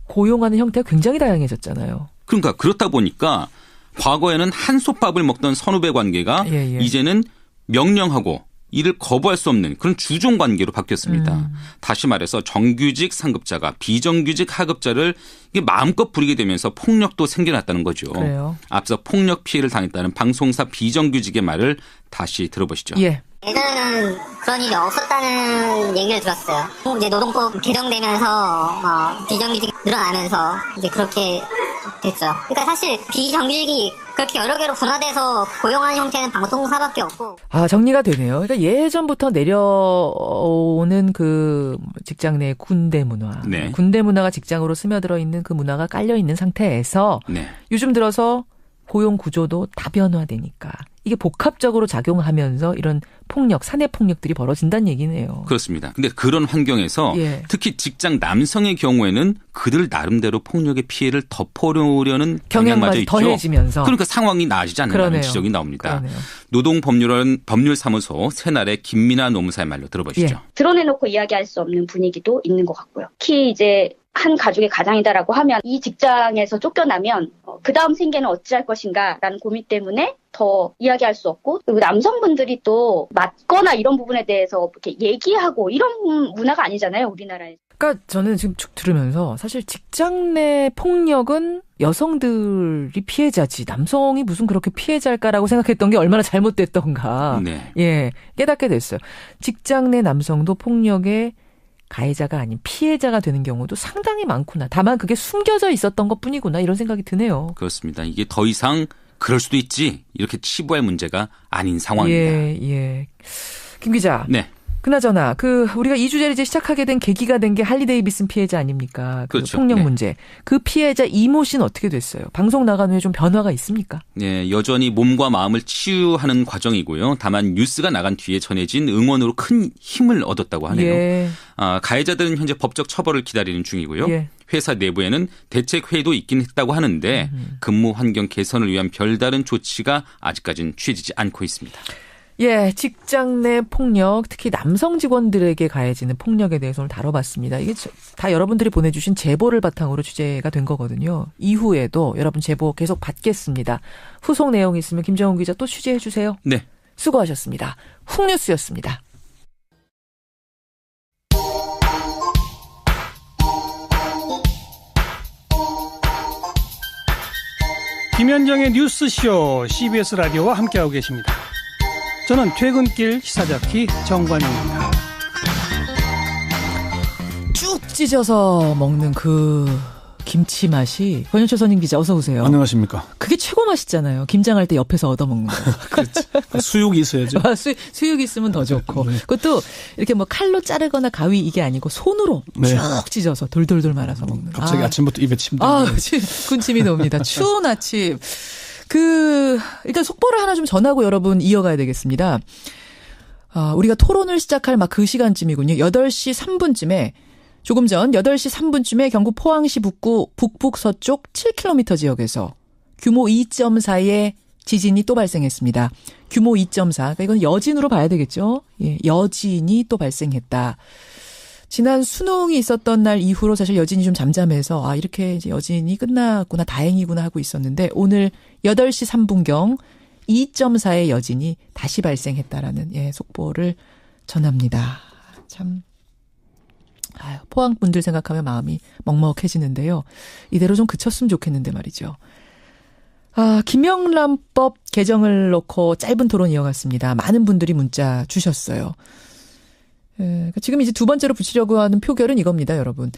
고용하는 형태가 굉장히 다양해졌잖아요. 그러니까 그렇다 보니까 과거에는 한솥밥을 먹던 선후배 관계가 이제는 명령하고 이를 거부할 수 없는 그런 주종 관계로 바뀌었습니다. 다시 말해서 정규직 상급자가 비정규직 하급자를 마음껏 부리게 되면서 폭력도 생겨났다는 거죠. 그래요? 앞서 폭력 피해를 당했다는 방송사 비정규직의 말을 다시 들어보시죠. 예전에는 그런 일이 없었다는 얘기를 들었어요. 이제 노동법 개정되면서 비정규직이 늘어나면서 이제 그렇게 됐죠. 그러니까 사실 비정규직이 그렇게 여러 개로 분화돼서 고용하는 형태는 방송사밖에 없고. 정리가 되네요. 그러니까 예전부터 내려오는 그 직장 내 군대 문화. 네. 군대 문화가 직장으로 스며들어 있는 그 문화가 깔려 있는 상태에서 요즘 들어서 고용 구조도 다변화되니까 이게 복합적으로 작용하면서 이런 폭력, 사내 폭력들이 벌어진다는 얘기네요. 그렇습니다. 근데 그런 환경에서 특히 직장 남성의 경우에는 그들 나름대로 폭력의 피해를 덮어려는 경향마저 있죠. 더해지면서. 그러니까 상황이 나아지지 않는다는 지적이 나옵니다. 노동법률사무소 새날의 김민아 노무사의 말로 들어보시죠. 드러내놓고 이야기할 수 없는 분위기도 있는 것 같고요. 특히 이제 한 가족의 가장이다라고 하면 이 직장에서 쫓겨나면 그 다음 생계는 어찌할 것인가라는 고민 때문에 더 이야기할 수 없고, 그리고 남성분들이 또 맞거나 이런 부분에 대해서 이렇게 얘기하고 이런 문화가 아니잖아요, 우리나라에. 그러니까 저는 지금 쭉 들으면서 사실 직장 내 폭력은 여성들이 피해자지 남성이 무슨 그렇게 피해자일까라고 생각했던 게 얼마나 잘못됐던가. 깨닫게 됐어요. 직장 내 남성도 폭력의 가해자가 아닌 피해자가 되는 경우도 상당히 많구나. 다만 그게 숨겨져 있었던 것뿐이구나 이런 생각이 드네요. 그렇습니다. 이게 더 이상 그럴 수도 있지 이렇게 치부할 문제가 아닌 상황입니다. 김 기자. 네. 그나저나 우리가 이 주제를 이제 시작하게 된 계기가 된 게 할리 데이비슨 피해자 아닙니까? 그렇죠. 폭력 문제. 그 피해자 이모 씨는 어떻게 됐어요? 방송 나간 후에 좀 변화가 있습니까? 네, 여전히 몸과 마음을 치유하는 과정이고요. 다만 뉴스가 나간 뒤에 전해진 응원으로 큰 힘을 얻었다고 하네요. 가해자들은 현재 법적 처벌을 기다리는 중이고요. 회사 내부에는 대책회의도 있긴 했다고 하는데 근무 환경 개선을 위한 별다른 조치가 아직까지는 취해지지 않고 있습니다. 직장 내 폭력, 특히 남성 직원들에게 가해지는 폭력에 대해서 오늘 다뤄봤습니다. 이게 다 여러분들이 보내주신 제보를 바탕으로 취재가 된 거거든요. 이후에도 여러분 제보 계속 받겠습니다. 후속 내용 있으면 김정훈 기자 또 취재해 주세요. 네. 수고하셨습니다. 훅뉴스였습니다. 김현정의 뉴스쇼 CBS 라디오와 함께하고 계십니다. 저는 퇴근길 시사자키 정관용입니다. 쭉 찢어서 먹는 그 김치 맛이 권영철 선임 기자 어서 오세요. 안녕하십니까. 그게 최고 맛있잖아요. 김장할 때 옆에서 얻어먹는 거. 그렇지. 수육이 있어야죠. 수육이 있으면 더 좋고. 그것도 이렇게 뭐 칼로 자르거나 가위 이게 아니고 손으로 쭉 찢어서 돌돌돌 말아서 먹는 거. 갑자기 아침부터 입에 침 들어요. 군침이 돕니다. 추운 아침. 일단 속보를 하나 좀 전하고 여러분 이어가야 되겠습니다. 우리가 토론을 시작할 막 그 시간쯤이군요. 8시 3분쯤에 조금 전 8시 3분쯤에 경북 포항시 북북서쪽 7km 지역에서 규모 2.4의 지진이 또 발생했습니다. 규모 2.4. 그러니까 이건 여진으로 봐야 되겠죠. 여진이 또 발생했다. 지난 수능이 있었던 날 이후로 사실 여진이 좀 잠잠해서 이렇게 이제 여진이 끝났구나 다행이구나 하고 있었는데 오늘 8시 3분경 2.4의 여진이 다시 발생했다라는 속보를 전합니다. 참 포항 분들 생각하면 마음이 먹먹해지는데요. 이대로 좀 그쳤으면 좋겠는데 말이죠. 김영란법 개정을 놓고 짧은 토론 이어갔습니다. 많은 분들이 문자 주셨어요. 지금 이제 두 번째로 붙이려고 하는 표결은 이겁니다, 여러분.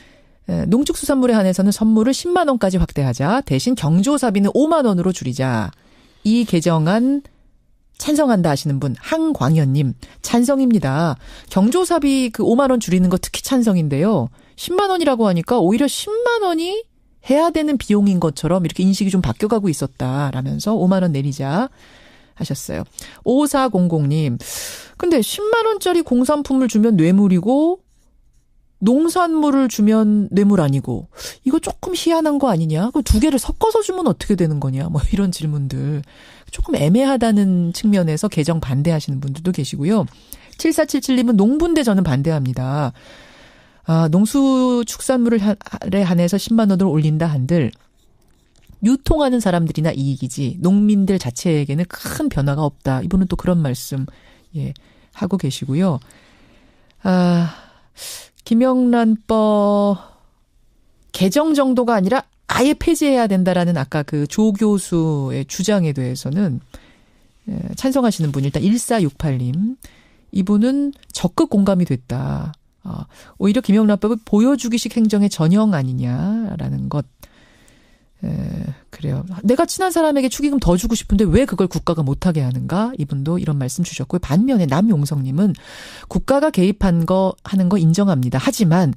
농축수산물에 한해서는 선물을 10만 원까지 확대하자. 대신 경조사비는 5만 원으로 줄이자. 이 개정안 찬성한다 하시는 분 항광현님 찬성입니다. 경조사비 그 5만 원 줄이는 거 특히 찬성인데요. 10만 원이라고 하니까 오히려 10만 원이 해야 되는 비용인 것처럼 이렇게 인식이 좀 바뀌어가고 있었다라면서 5만 원 내리자 하셨어요. 5400님. 근데 10만 원짜리 공산품을 주면 뇌물이고 농산물을 주면 뇌물 아니고 이거 조금 희한한 거 아니냐? 그 두 개를 섞어서 주면 어떻게 되는 거냐? 뭐 이런 질문들. 조금 애매하다는 측면에서 개정 반대하시는 분들도 계시고요. 7477님은 농분대 저는 반대합니다. 농수축산물에 한해서 10만 원을 올린다 한들 유통하는 사람들이나 이익이지 농민들 자체에게는 큰 변화가 없다. 이분은 또 그런 말씀 하고 계시고요. 김영란법 개정 정도가 아니라 아예 폐지해야 된다라는 아까 그 조 교수의 주장에 대해서는 찬성하시는 분이 일단 1468님. 이분은 적극 공감이 됐다. 오히려 김영란법은 보여주기식 행정의 전형 아니냐라는 것. 그래요. 내가 친한 사람에게 축의금 더 주고 싶은데 왜 그걸 국가가 못하게 하는가? 이분도 이런 말씀 주셨고요. 반면에 남용성님은 국가가 개입한 거 하는 거 인정합니다. 하지만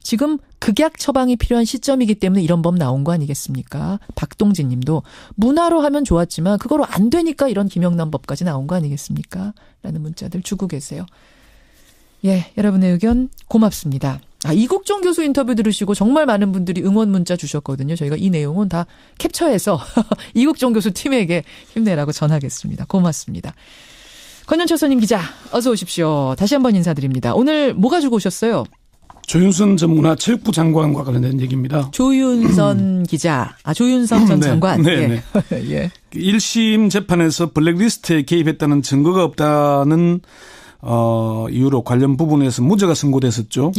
지금 극약 처방이 필요한 시점이기 때문에 이런 법 나온 거 아니겠습니까? 박동진 님도 문화로 하면 좋았지만 그거로 안 되니까 이런 김영란법까지 나온 거 아니겠습니까? 라는 문자들 주고 계세요. 여러분의 의견 고맙습니다. 이국종 교수 인터뷰 들으시고 정말 많은 분들이 응원 문자 주셨거든요. 저희가 이 내용은 다 캡처해서 이국종 교수 팀에게 힘내라고 전하겠습니다. 고맙습니다. 권현철 선임 기자 어서 오십시오. 다시 한번 인사드립니다. 오늘 뭐 가지고 오셨어요? 조윤선 전 문화체육부 장관과 관련된 얘기입니다. 조윤선 기자. 조윤선 전 장관. 네. 1심 재판에서 블랙리스트에 개입했다는 증거가 없다는 이유로 관련 부분에서 무죄가 선고됐었죠.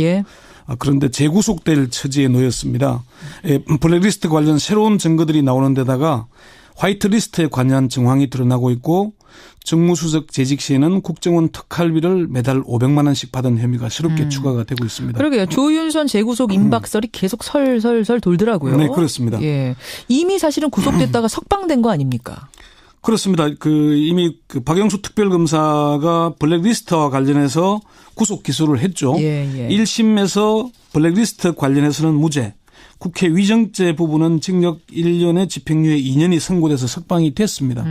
그런데 재구속될 처지에 놓였습니다. 블랙리스트 관련 새로운 증거들이 나오는 데다가 화이트리스트에 관한 정황이 드러나고 있고 정무수석 재직 시에는 국정원 특활비를 매달 500만 원씩 받은 혐의가 새롭게 추가가 되고 있습니다. 그러게요. 조윤선 재구속 임박설이 계속 설설설 돌더라고요. 네, 그렇습니다. 이미 사실은 구속됐다가 석방된 거 아닙니까? 그렇습니다. 이미 박영수 특별검사가 블랙리스트와 관련해서 구속 기소를 했죠. 1심에서 블랙리스트 관련해서는 무죄, 국회 위정죄 부분은 징역 1년에 집행유예 2년이 선고돼서 석방이 됐습니다.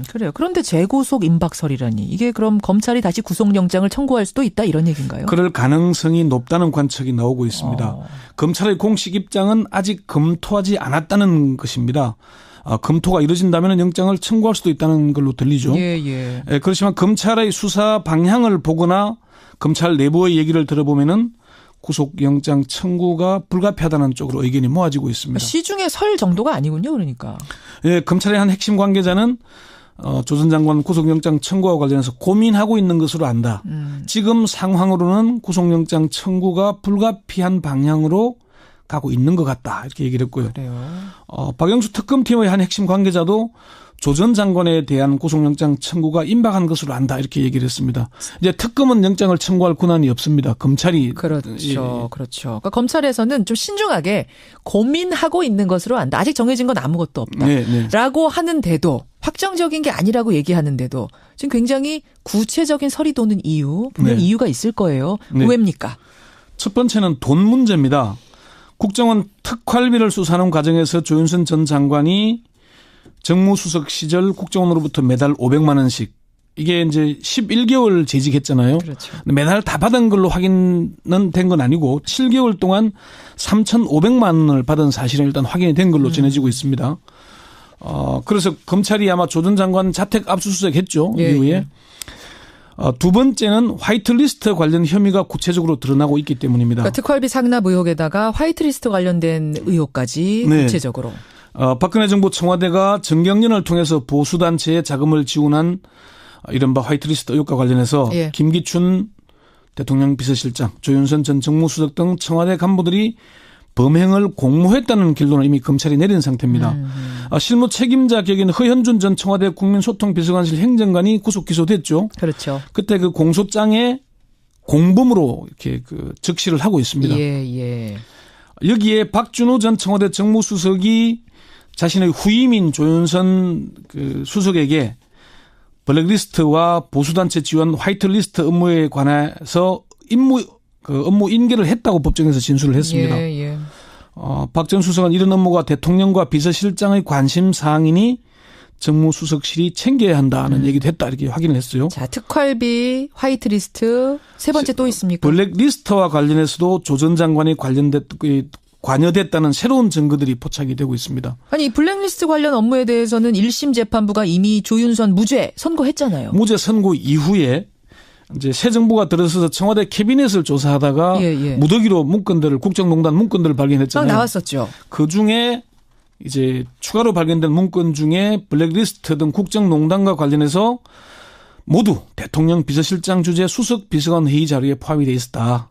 그래요. 그런데 재구속 임박설이라니 이게 그럼 검찰이 다시 구속영장을 청구할 수도 있다 이런 얘기인가요? 그럴 가능성이 높다는 관측이 나오고 있습니다. 검찰의 공식 입장은 아직 검토하지 않았다는 것입니다. 검토가 이루어진다면 영장을 청구할 수도 있다는 걸로 들리죠. 그렇지만 검찰의 수사 방향을 보거나 검찰 내부의 얘기를 들어보면은 구속영장 청구가 불가피하다는 쪽으로 의견이 모아지고 있습니다. 시중에 설 정도가 아니군요, 그러니까. 검찰의 한 핵심 관계자는 조 전 장관 구속영장 청구와 관련해서 고민하고 있는 것으로 안다. 지금 상황으로는 구속영장 청구가 불가피한 방향으로 가고 있는 것 같다. 이렇게 얘기를 했고요. 박영수 특검팀의 한 핵심 관계자도 조 전 장관에 대한 구속영장 청구가 임박한 것으로 안다. 이렇게 얘기를 했습니다. 이제 특검은 영장을 청구할 권한이 없습니다. 검찰이. 그렇죠. 그러니까 검찰에서는 좀 신중하게 고민하고 있는 것으로 안다. 아직 정해진 건 아무것도 없다. 라고 하는데도 확정적인 게 아니라고 얘기하는데도 지금 굉장히 구체적인 설이 도는 이유. 분명 이유가 있을 거예요. 왜입니까? 첫 번째는 돈 문제입니다. 국정원 특활비를 수사하는 과정에서 조윤선 전 장관이 정무수석 시절 국정원으로부터 매달 500만 원씩 이게 이제 11개월 재직했잖아요. 그렇죠. 매달 다 받은 걸로 확인은 된 건 아니고 7개월 동안 3,500만 원을 받은 사실은 일단 확인이 된 걸로 전해지고 있습니다. 그래서 검찰이 아마 조 전 장관 자택 압수수색 했죠. 이후에. 두 번째는 화이트리스트 관련 혐의가 구체적으로 드러나고 있기 때문입니다. 그러니까 특활비 상납 의혹에다가 화이트리스트 관련된 의혹까지 구체적으로. 박근혜 정부 청와대가 정경련을 통해서 보수단체에 자금을 지원한 이른바 화이트리스트 의혹과 관련해서 김기춘 대통령 비서실장, 조윤선 전 정무수석 등 청와대 간부들이 범행을 공모했다는 결론을 이미 검찰이 내린 상태입니다. 실무 책임자 격인 허현준 전 청와대 국민소통비서관실 행정관이 구속 기소됐죠. 그렇죠. 그때 그 공소장에 공범으로 이렇게 그 적시를 하고 있습니다. 예. 여기에 박준우 전 청와대 정무수석이 자신의 후임인 조윤선 그 수석에게 블랙리스트와 보수단체 지원 화이트리스트 업무에 관해서 업무 인계를 했다고 법정에서 진술을 했습니다. 예. 박 전 수석은 이런 업무가 대통령과 비서실장의 관심 사항이니 정무수석실이 챙겨야 한다는 얘기도 했다 이렇게 확인을 했어요. 자, 특활비, 화이트리스트, 세 번째 또 있습니까? 블랙리스트와 관련해서도 조 전 장관이 관여됐다는 새로운 증거들이 포착이 되고 있습니다. 아니, 블랙리스트 관련 업무에 대해서는 1심 재판부가 이미 조윤선 무죄 선고했잖아요. 무죄 선고 이후에 이제 새 정부가 들어서서 청와대 캐비넷을 조사하다가 무더기로 문건들을 국정농단 문건들을 발견했잖아요. 막 나왔었죠. 그 중에 이제 추가로 발견된 문건 중에 블랙리스트 등 국정농단과 관련해서 모두 대통령 비서실장 주재 수석 비서관 회의 자료에 포함이 돼 있었다.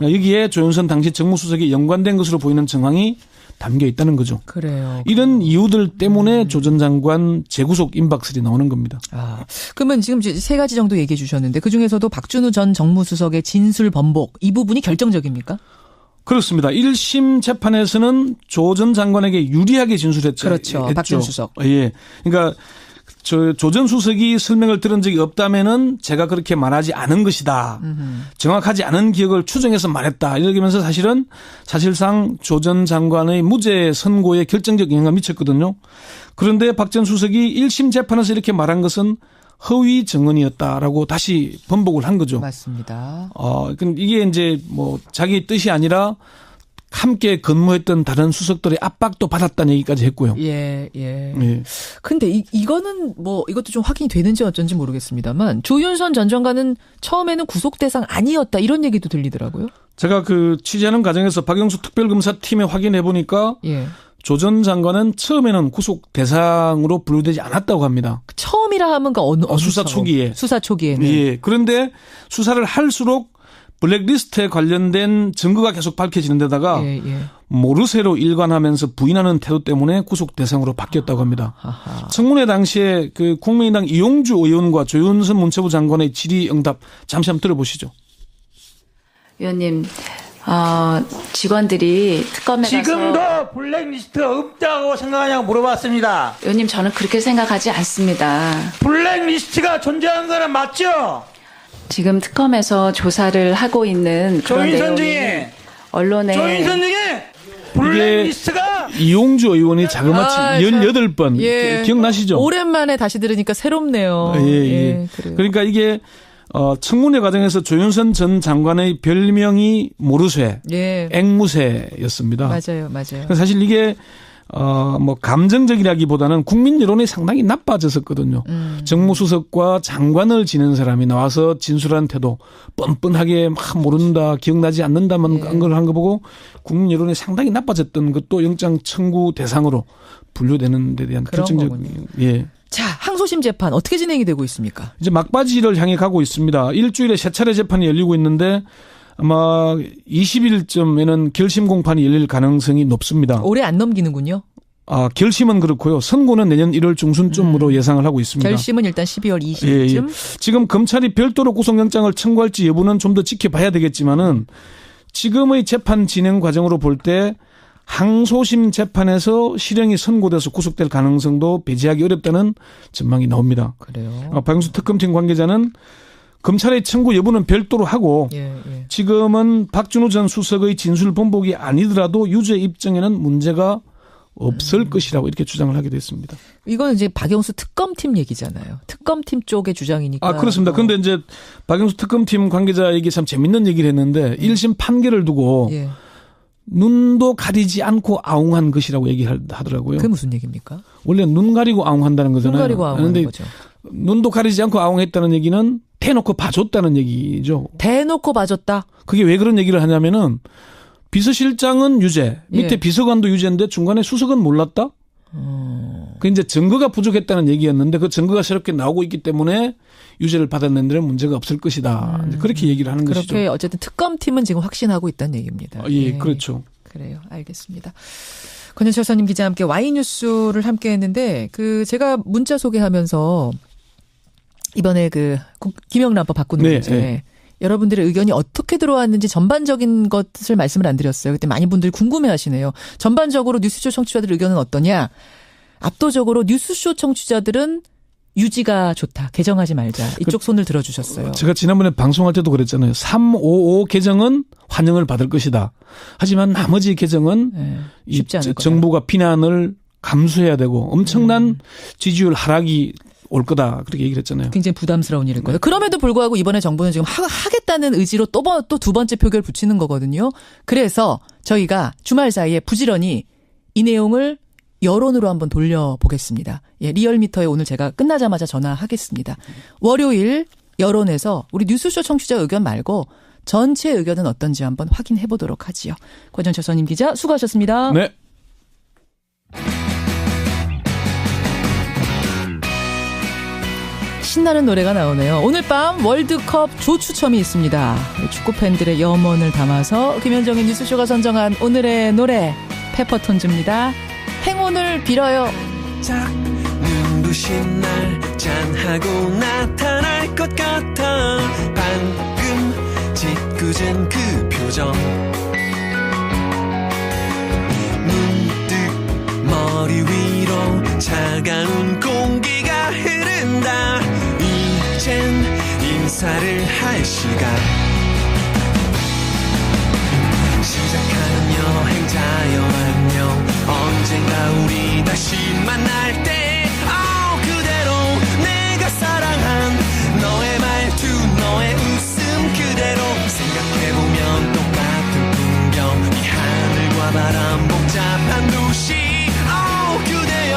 여기에 조윤선 당시 정무수석이 연관된 것으로 보이는 정황이 담겨 있다는 거죠. 그래요. 이런 이유들 때문에 조 전 장관 재구속 임박설이 나오는 겁니다. 그러면 지금 세 가지 정도 얘기해 주셨는데 그중에서도 박준우 전 정무수석의 진술 번복 이 부분이 결정적입니까? 그렇습니다. 1심 재판에서는 조 전 장관에게 유리하게 진술했죠. 그렇죠. 박준 수석. 예. 그러니까 조 전 수석이 설명을 들은 적이 없다면은 제가 그렇게 말하지 않은 것이다. 정확하지 않은 기억을 추정해서 말했다. 이러면서 사실상 조 전 장관의 무죄 선고에 결정적 영향을 미쳤거든요. 그런데 박 전 수석이 1심 재판에서 이렇게 말한 것은 허위 증언이었다라고 다시 번복을 한 거죠. 맞습니다. 이게 이제 뭐 자기 뜻이 아니라 함께 근무했던 다른 수석들의 압박도 받았다는 얘기까지 했고요. 예. 근데 이거는 뭐 이것도 좀 확인이 되는지 어쩐지 모르겠습니다만 조윤선 전 장관은 처음에는 구속 대상 아니었다 이런 얘기도 들리더라고요. 제가 그 취재하는 과정에서 박영수 특별검사팀에 확인해 보니까 조 전 장관은 처음에는 구속 대상으로 분류되지 않았다고 합니다. 처음이라 하면 어느 수사 초기에. 수사 초기에는. 예. 그런데 수사를 할수록 블랙리스트에 관련된 증거가 계속 밝혀지는 데다가 모르쇠로 일관하면서 부인하는 태도 때문에 구속 대상으로 바뀌었다고 합니다. 청문회 당시에 그 국민의당 이용주 의원과 조윤선 문체부 장관의 질의응답 잠시 한번 들어보시죠. 의원님, 직원들이 특검에 가서 지금도 블랙리스트가 없다고 생각하냐고 물어봤습니다. 의원님, 저는 그렇게 생각하지 않습니다. 블랙리스트가 존재하는 거는 맞죠? 지금 특검에서 조사를 하고 있는 그런 내용이 언론에 조윤선 중에 블랙리스트가 이용주 의원이 자그마치 18번 기억나시죠? 오랜만에 다시 들으니까 새롭네요. 그래요. 그러니까 이게 청문회 과정에서 조윤선 전 장관의 별명이 모르쇠, 앵무새였습니다. 맞아요. 사실 이게 뭐 감정적이라기보다는 국민 여론이 상당히 나빠졌었거든요. 정무수석과 장관을 지낸 사람이 나와서 진술한 태도 뻔뻔하게 막 모른다, 기억나지 않는다만 한 걸 한 거 보고 국민 여론이 상당히 나빠졌던 것도 영장 청구 대상으로 분류되는 데 대한 결정적인 자, 항소심 재판 어떻게 진행이 되고 있습니까? 이제 막바지를 향해 가고 있습니다. 일주일에 3차례 재판이 열리고 있는데 아마 20일쯤에는 결심 공판이 열릴 가능성이 높습니다. 올해 안 넘기는군요. 결심은 그렇고요. 선고는 내년 1월 중순쯤으로 예상을 하고 있습니다. 결심은 일단 12월 20일쯤. 지금 검찰이 별도로 구속영장을 청구할지 여부는 좀 더 지켜봐야 되겠지만은 지금의 재판 진행 과정으로 볼 때 항소심 재판에서 실형이 선고돼서 구속될 가능성도 배제하기 어렵다는 전망이 나옵니다. 그래요. 박영수 특검팀 관계자는 검찰의 청구 여부는 별도로 하고 지금은 박준우 전 수석의 진술 번복이 아니더라도 유죄 입증에는 문제가 없을 것이라고 이렇게 주장을 하게 됐습니다. 이건 이제 박영수 특검팀 얘기잖아요. 특검팀 쪽의 주장이니까. 그렇습니다. 그런데 이제 박영수 특검팀 관계자에게 참 재밌는 얘기를 했는데 1심 판결을 두고 눈도 가리지 않고 아웅한 것이라고 얘기하더라고요. 그게 무슨 얘기입니까? 원래 눈 가리고 아웅한다는 거잖아요. 눈 가리고 아웅하는 거죠. 눈도 가리지 않고 아웅했다는 얘기는 대놓고 봐줬다는 얘기죠. 대놓고 봐줬다? 그게 왜 그런 얘기를 하냐면은 비서실장은 유죄, 밑에 비서관도 유죄인데 중간에 수석은 몰랐다? 그 이제 증거가 부족했다는 얘기였는데 그 증거가 새롭게 나오고 있기 때문에 유죄를 받았는 데는 문제가 없을 것이다. 그렇게 얘기를 하는 것이죠. 그렇게 어쨌든 특검팀은 지금 확신하고 있다는 얘기입니다. 그렇죠. 그래요. 알겠습니다. 권현철 선임 기자와 함께 Y뉴스를 함께 했는데, 제가 문자 소개하면서 이번에 김영란법 바꾸는 문제. 네. 여러분들의 의견이 어떻게 들어왔는지 전반적인 것을 말씀을 안 드렸어요. 그때 많은 분들이 궁금해 하시네요. 전반적으로 뉴스쇼 청취자들 의견은 어떠냐? 압도적으로 뉴스쇼 청취자들은 유지가 좋다. 개정하지 말자. 이쪽 손을 들어주셨어요. 제가 지난번에 방송할 때도 그랬잖아요. 355 개정은 환영을 받을 것이다. 하지만 나머지 개정은 쉽지 않을 정부가 비난을 감수해야 되고 엄청난 지지율 하락이 올 거다. 그렇게 얘기를 했잖아요. 굉장히 부담스러운 일일 거예요. 그럼에도 불구하고 이번에 정부는 지금 하겠다는 의지로 또 두 번째 표결 붙이는 거거든요. 그래서 저희가 주말 사이에 부지런히 이 내용을 여론으로 한번 돌려보겠습니다. 예, 리얼미터에 오늘 제가 끝나자마자 전화하겠습니다. 월요일 여론에서 우리 뉴스쇼 청취자 의견 말고 전체 의견은 어떤지 한번 확인해 보도록 하지요. 권현철 선임 기자 수고하셨습니다. 네. 신나는 노래가 나오네요. 오늘 밤 월드컵 조추첨이 있습니다. 축구 팬들의 염원을 담아서 김현정의 뉴스쇼가 선정한 오늘의 노래 페퍼톤즈입니다. 행운을 빌어요. 눈부신 날 짠하고 나타날 것 같아. 방금 짓궂은 그 표정 문득 머리 위로 차가운 공기가 흐른다. 이젠 인사를 할 시간. 시작하는 여행자여 안녕. 언젠가 우리 다시 만날 때 그대로 내가 사랑한 너의 말투 너의 웃음 그대로 생각해보면 똑같은 풍경. 이 하늘과 바람 복잡한 도시 그대여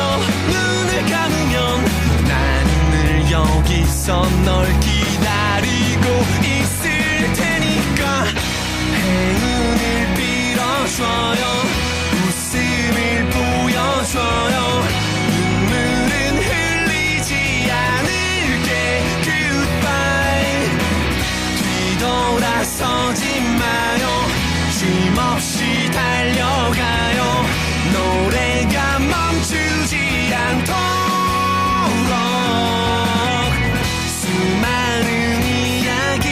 눈을 감으면 나는 늘 여기서 널 기다리고 있을 테니까 행운을 빌어줘요. 웃음을 보여줘요. 눈물은 흘리지 않을게. Goodbye. 뒤돌아서지 마요. 쉼없이 달려가요. 노래가 멈추지 않도록. 수많은 이야기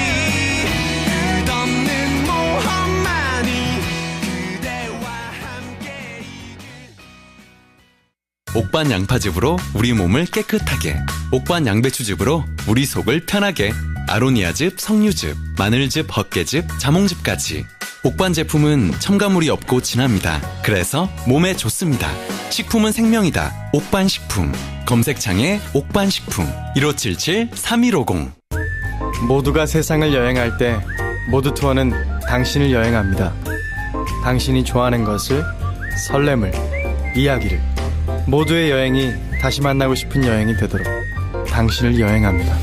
끝없는 모험만이 그대와 함께. 옥반 양파즙으로 우리 몸을 깨끗하게, 옥반 양배추즙으로 우리 속을 편하게, 아로니아즙, 석류즙, 마늘즙, 헛개즙, 자몽즙까지. 옥반 제품은 첨가물이 없고 진합니다. 그래서 몸에 좋습니다. 식품은 생명이다. 옥반식품. 검색창에 옥반식품 1577-3150. 모두가 세상을 여행할 때 모두투어는 당신을 여행합니다. 당신이 좋아하는 것을, 설렘을, 이야기를, 모두의 여행이 다시 만나고 싶은 여행이 되도록 당신을 여행합니다.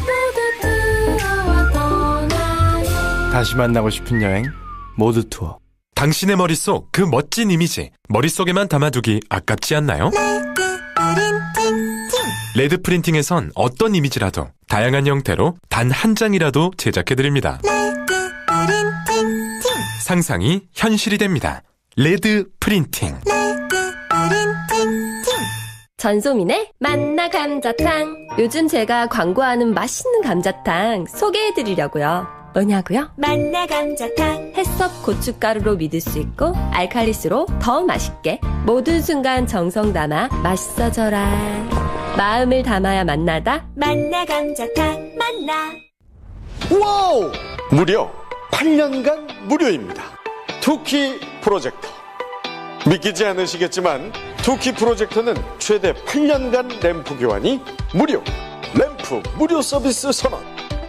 다시 만나고 싶은 여행 모두투어. 당신의 머릿속 그 멋진 이미지 머릿속에만 담아두기 아깝지 않나요? 레드 프린팅에선 어떤 이미지라도 다양한 형태로 단 한 장이라도 제작해드립니다. 상상이 현실이 됩니다. 레드 프린팅. 전소민의 만나 감자탕. 요즘 제가 광고하는 맛있는 감자탕 소개해드리려고요. 뭐냐고요? 만나 감자탕. 햇섭 고춧가루로 믿을 수 있고 알칼리수로 더 맛있게. 모든 순간 정성 담아 맛있어져라. 마음을 담아야 만나다. 만나 감자탕. 만나. 와우! 무려 8년간 무료입니다. 투키 프로젝터. 믿기지 않으시겠지만 투키 프로젝터는 최대 8년간 램프 교환이 무료. 램프 무료 서비스 선언.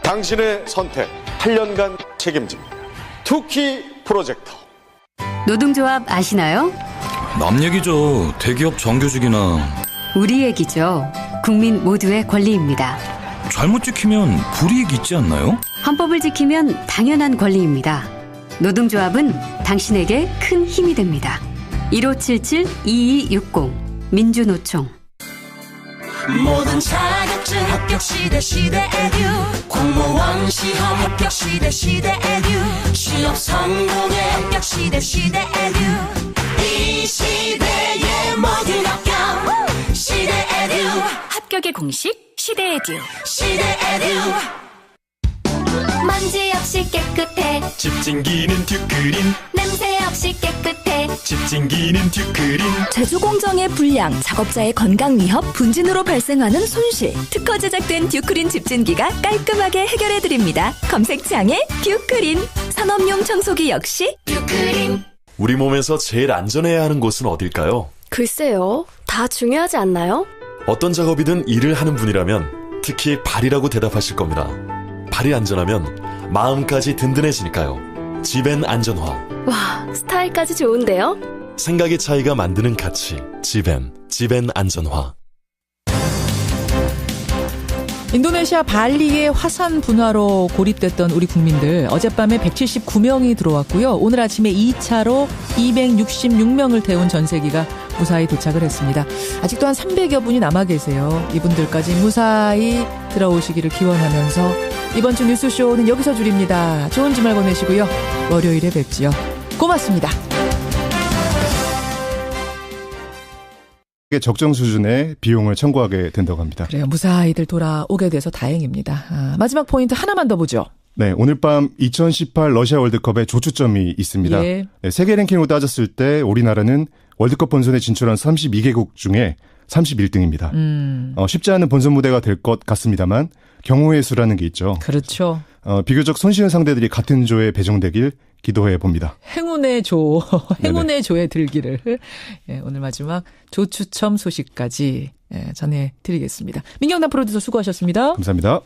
당신의 선택 8년간 책임집니다. 투키 프로젝터. 노동조합 아시나요? 남 얘기죠. 대기업 정규직이나. 우리 얘기죠. 국민 모두의 권리입니다. 잘못 지키면 불이익 있지 않나요? 헌법을 지키면 당연한 권리입니다. 노동조합은 당신에게 큰 힘이 됩니다. 1577-2260 민주노총. 모든 자격증 합격 시대 에듀. 공무원 시험 합격 시대 에듀. 취업 성공의 합격 시대 에듀. 합격의 공식 시대에듀. 시대에듀. 먼지 없이 깨끗해. 집진기는 듀크린. 냄새 없이 깨끗해. 집진기는 듀크린. 제조공정의 불량, 작업자의 건강 위협, 분진으로 발생하는 손실. 특허 제작된 듀크린 집진기가 깔끔하게 해결해드립니다. 검색창에 듀크린. 산업용 청소기 역시 듀크린. 우리 몸에서 제일 안전해야 하는 곳은 어딜까요? 글쎄요. 다 중요하지 않나요? 어떤 작업이든 일을 하는 분이라면 특히 발이라고 대답하실 겁니다. 발이 안전하면 마음까지 든든해지니까요. 지벤 안전화. 와, 스타일까지 좋은데요? 생각의 차이가 만드는 가치. 지벤 안전화. 인도네시아 발리의 화산 분화로 고립됐던 우리 국민들 어젯밤에 179명이 들어왔고요. 오늘 아침에 2차로 266명을 태운 전세기가 무사히 도착을 했습니다. 아직도 한 300여 분이 남아 계세요. 이분들까지 무사히 들어오시기를 기원하면서 이번 주 뉴스쇼는 여기서 줄입니다. 좋은 주말 보내시고요. 월요일에 뵙지요. 고맙습니다. 적정 수준의 비용을 청구하게 된다고 합니다. 그래요. 무사히들 돌아오게 돼서 다행입니다. 마지막 포인트 하나만 더 보죠. 네, 오늘 밤 2018 러시아 월드컵에 조추점이 있습니다. 예. 네, 세계 랭킹으로 따졌을 때 우리나라는 월드컵 본선에 진출한 32개국 중에 31등입니다. 쉽지 않은 본선 무대가 될 것 같습니다만 경우의 수라는 게 있죠. 그렇죠. 비교적 손쉬운 상대들이 같은 조에 배정되길 기도해 봅니다. 행운의 조, 행운의 조에 들기를. 예, 오늘 마지막 조추첨 소식까지 전해드리겠습니다. 민경남 프로듀서 수고하셨습니다. 감사합니다.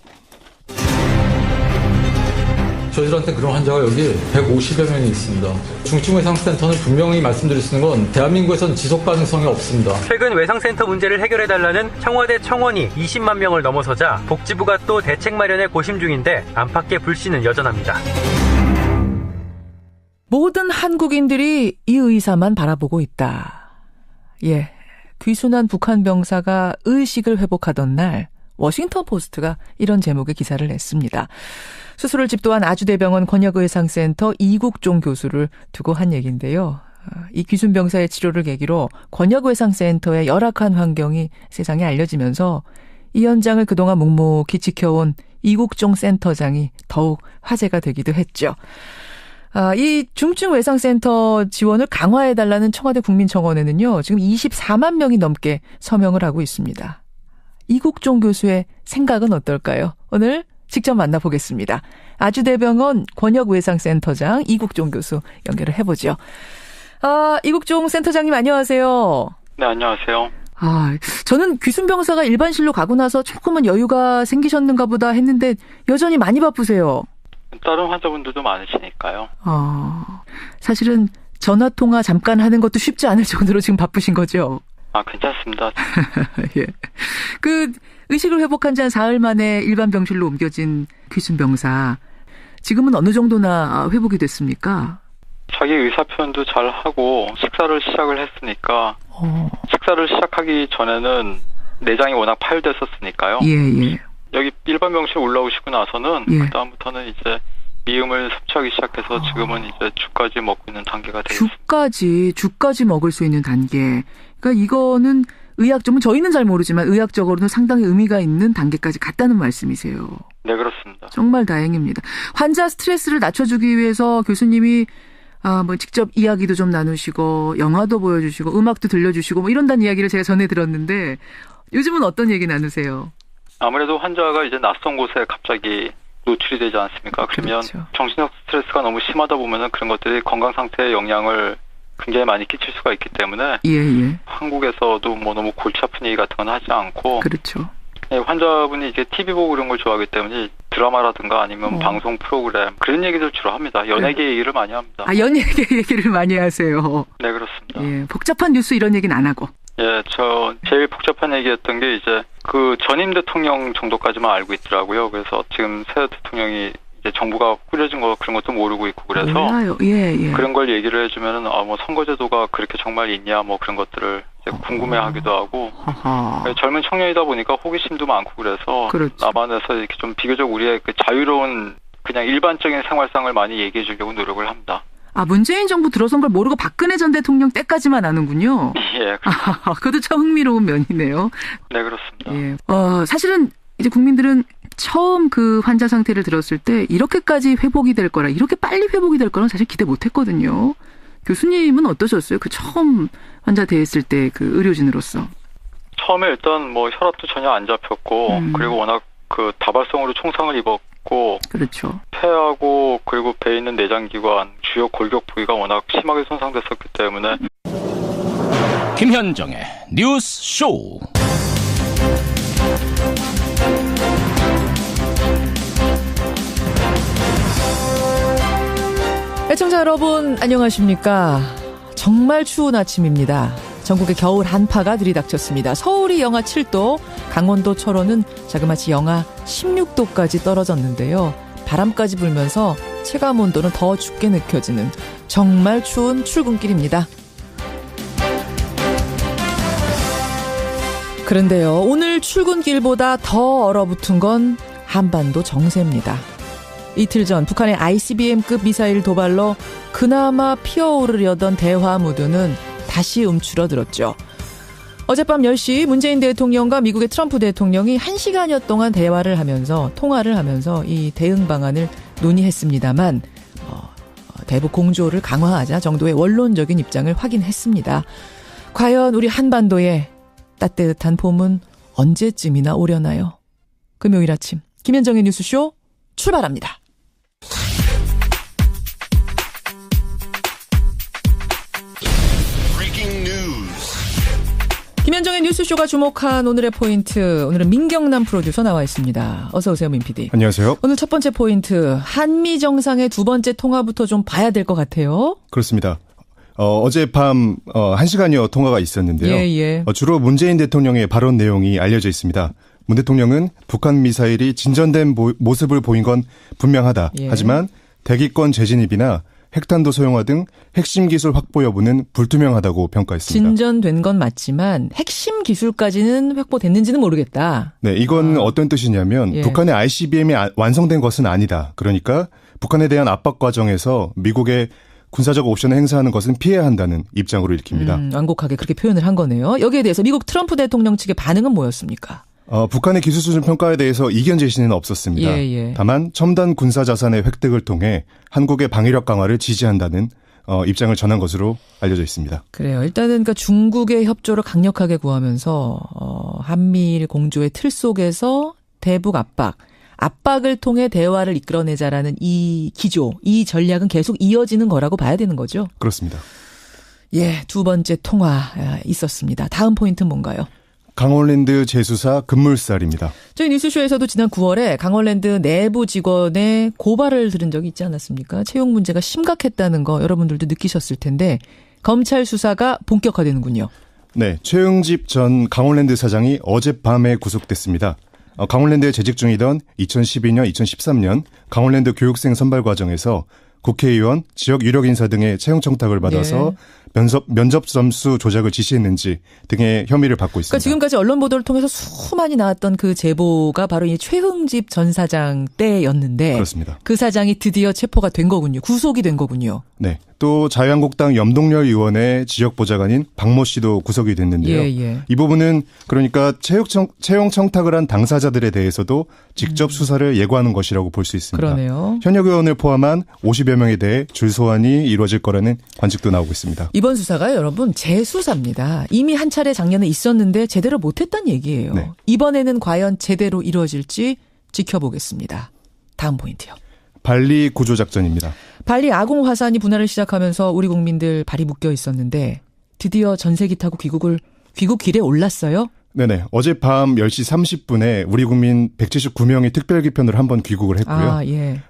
저희들한테 그런 환자가 여기 150여 명이 있습니다. 중증외상센터는 분명히 말씀드릴 수 있는 건 대한민국에선 지속 가능성이 없습니다. 최근 외상센터 문제를 해결해달라는 청와대 청원이 20만 명을 넘어서자 복지부가 또 대책 마련에 고심 중인데 안팎의 불씨는 여전합니다. 모든 한국인들이 이 의사만 바라보고 있다. 예, 귀순한 북한 병사가 의식을 회복하던 날 워싱턴 포스트가 이런 제목의 기사를 냈습니다. 수술을 집도한 아주대병원 권역의상센터 이국종 교수를 두고 한 얘기인데요. 이 귀순 병사의 치료를 계기로 권역의상센터의 열악한 환경이 세상에 알려지면서 이 현장을 그동안 묵묵히 지켜온 이국종 센터장이 더욱 화제가 되기도 했죠. 이 중증외상센터 지원을 강화해달라는 청와대 국민청원에는요, 지금 24만 명이 넘게 서명을 하고 있습니다. 이국종 교수의 생각은 어떨까요? 오늘 직접 만나보겠습니다. 아주대병원 권역외상센터장 이국종 교수 연결을 해보죠. 이국종 센터장님 안녕하세요. 네, 안녕하세요. 저는 귀순병사가 일반실로 가고 나서 조금은 여유가 생기셨는가 보다 했는데 여전히 많이 바쁘세요. 다른 환자분들도 많으시니까요. 사실은 전화통화 잠깐 하는 것도 쉽지 않을 정도로 지금 바쁘신 거죠? 괜찮습니다. 예. 의식을 회복한 지 한 사흘 만에 일반 병실로 옮겨진 귀순병사. 지금은 어느 정도나 회복이 됐습니까? 자기 의사 표현도 잘 하고 식사를 시작을 했으니까 식사를 시작하기 전에는 내장이 워낙 파열됐었으니까요. 예. 여기 일반 병실 올라오시고 나서는 그다음부터는 이제 미음을 섭취하기 시작해서 지금은 이제 죽까지 먹고 있는 단계가 되겠습니다. 죽까지 먹을 수 있는 단계. 그러니까 이거는 의학적으로 저희는 잘 모르지만 의학적으로는 상당히 의미가 있는 단계까지 갔다는 말씀이세요. 네, 그렇습니다. 정말 다행입니다. 환자 스트레스를 낮춰주기 위해서 교수님이 직접 이야기도 좀 나누시고 영화도 보여주시고 음악도 들려주시고 이런다는 이야기를 제가 전해 들었는데 요즘은 어떤 얘기 나누세요? 아무래도 환자가 이제 낯선 곳에 갑자기 노출이 되지 않습니까? 그러면 그렇죠. 정신적 스트레스가 너무 심하다 보면은 그런 것들이 건강 상태에 영향을 굉장히 많이 끼칠 수가 있기 때문에 한국에서도 너무 골치 아픈 얘기 같은 건 하지 않고 그렇죠. 환자분이 이제 TV 보고 그런 걸 좋아하기 때문에 드라마라든가 아니면 방송 프로그램 그런 얘기들 주로 합니다. 연예계 얘기를 많이 합니다. 연예계 얘기를 많이 하세요. 네, 그렇습니다. 예, 복잡한 뉴스 이런 얘기는 안 하고. 예, 저 제일 복잡한 얘기였던 게 이제 그 전임 대통령 정도까지만 알고 있더라고요. 그래서 지금 새 대통령이 이제 정부가 꾸려진 거 그런 것도 모르고 있고 그래서 몰라요. 예. 그런 걸 얘기를 해주면은 선거제도가 그렇게 정말 있냐 그런 것들을 이제 궁금해하기도 하고 젊은 청년이다 보니까 호기심도 많고 그래서 그렇죠. 남한에서 이렇게 좀 비교적 우리의 그 자유로운 그냥 일반적인 생활상을 많이 얘기해 주려고 노력을 합니다. 문재인 정부 들어선 걸 모르고 박근혜 전 대통령 때까지만 아는군요. 예. 그것도 참 흥미로운 면이네요. 네, 그렇습니다. 예. 사실은 이제 국민들은 처음 그 환자 상태를 들었을 때 이렇게까지 회복이 될 거라, 이렇게 빨리 회복이 될 거는 사실 기대 못 했거든요. 교수님은 어떠셨어요? 그 처음 환자 대했을 때 그 의료진으로서. 처음에 일단 뭐 혈압도 전혀 안 잡혔고, 그리고 워낙 그 다발성으로 총상을 입었고, 그렇죠. 폐하고 그리고 배에 있는 내장기관, 주요 골격 부위가 워낙 심하게 손상됐었기 때문에. 김현정의 뉴스 쇼. 애청자 여러분 안녕하십니까. 정말 추운 아침입니다. 전국에 겨울 한파가 들이닥쳤습니다. 서울이 영하 7도, 강원도 철원은 자그마치 영하 16도까지 떨어졌는데요. 바람까지 불면서 체감온도는 더 춥게 느껴지는 정말 추운 출근길입니다. 그런데요, 오늘 출근길보다 더 얼어붙은 건 한반도 정세입니다. 이틀 전 북한의 ICBM급 미사일 도발로 그나마 피어오르려던 대화 무드는 다시 움츠러들었죠. 어젯밤 10시 문재인 대통령과 미국의 트럼프 대통령이 1시간여 동안 통화를 하면서 이 대응 방안을 논의했습니다만 대북 공조를 강화하자 정도의 원론적인 입장을 확인했습니다. 과연 우리 한반도에 따뜻한 봄은 언제쯤이나 오려나요? 금요일 아침 김현정의 뉴스쇼 출발합니다. 김현정의 뉴스쇼가 주목한 오늘의 포인트, 오늘은 민경남 프로듀서 나와 있습니다. 어서 오세요, 민 PD. 안녕하세요. 오늘 첫 번째 포인트, 한미 정상의 두 번째 통화부터 좀 봐야 될 것 같아요. 그렇습니다. 어젯밤 1시간여 통화가 있었는데요. 예. 주로 문재인 대통령의 발언 내용이 알려져 있습니다. 문 대통령은 북한 미사일이 진전된 모습을 보인 건 분명하다. 예. 하지만 대기권 재진입이나 핵탄두 소형화 등 핵심 기술 확보 여부는 불투명하다고 평가했습니다. 진전된 건 맞지만 핵심 기술까지는 확보됐는지는 모르겠다. 네, 이건 어떤 뜻이냐면 북한의 ICBM이 완성된 것은 아니다. 그러니까 북한에 대한 압박 과정에서 미국의 군사적 옵션을 행사하는 것은 피해야 한다는 입장으로 읽힙니다. 완곡하게 그렇게 표현을 한 거네요. 여기에 대해서 미국 트럼프 대통령 측의 반응은 뭐였습니까? 북한의 기술 수준 평가에 대해서 이견 제시는 없었습니다. 다만 첨단 군사 자산의 획득을 통해 한국의 방위력 강화를 지지한다는 입장을 전한 것으로 알려져 있습니다. 그래요. 일단은 그러니까 중국의 협조를 강력하게 구하면서 한미일 공조의 틀 속에서 대북 압박을 통해 대화를 이끌어내자라는 이 기조, 이 전략은 계속 이어지는 거라고 봐야 되는 거죠? 그렇습니다. 예, 두 번째 통화 있었습니다. 다음 포인트는 뭔가요? 강원랜드 재수사 급물살입니다. 저희 뉴스쇼에서도 지난 9월에 강원랜드 내부 직원의 고발을 들은 적이 있지 않았습니까? 채용 문제가 심각했다는 거 여러분들도 느끼셨을 텐데 검찰 수사가 본격화되는군요. 네, 최응집 전 강원랜드 사장이 어젯밤에 구속됐습니다. 강원랜드에 재직 중이던 2012년, 2013년 강원랜드 교육생 선발 과정에서 국회의원, 지역 유력 인사 등의 채용 청탁을 받아서 면접 점수 조작을 지시했는지 등의 혐의를 받고 있습니다. 그러니까 지금까지 언론 보도를 통해서 수많이 나왔던 그 제보가 바로 이 최흥집 전 사장 때였는데 그렇습니다. 그 사장이 드디어 체포가 된 거군요. 구속이 된 거군요. 네. 또 자유한국당 염동열 의원의 지역 보좌관인 박모 씨도 구속이 됐는데요. 이 부분은 그러니까 채용 청탁을 한 당사자들에 대해서도 직접 수사를 예고하는 것이라고 볼 수 있습니다. 그러네요. 현역 의원을 포함한 50여 명에 대해 줄소환이 이루어질 거라는 관측도 나오고 있습니다. 이번 수사가 여러분 재수사입니다. 이미 한 차례 작년에 있었는데 제대로 못했다는 얘기예요. 네. 이번에는 과연 제대로 이루어질지 지켜보겠습니다. 다음 포인트요. 발리 구조작전입니다. 발리 아공 화산이 분할을 시작하면서 우리 국민들 발이 묶여 있었는데 드디어 전세기 타고 귀국 길에 올랐어요? 네네. 어젯밤 10시 30분에 우리 국민 179명이 특별기편으로 한번 귀국을 했고요.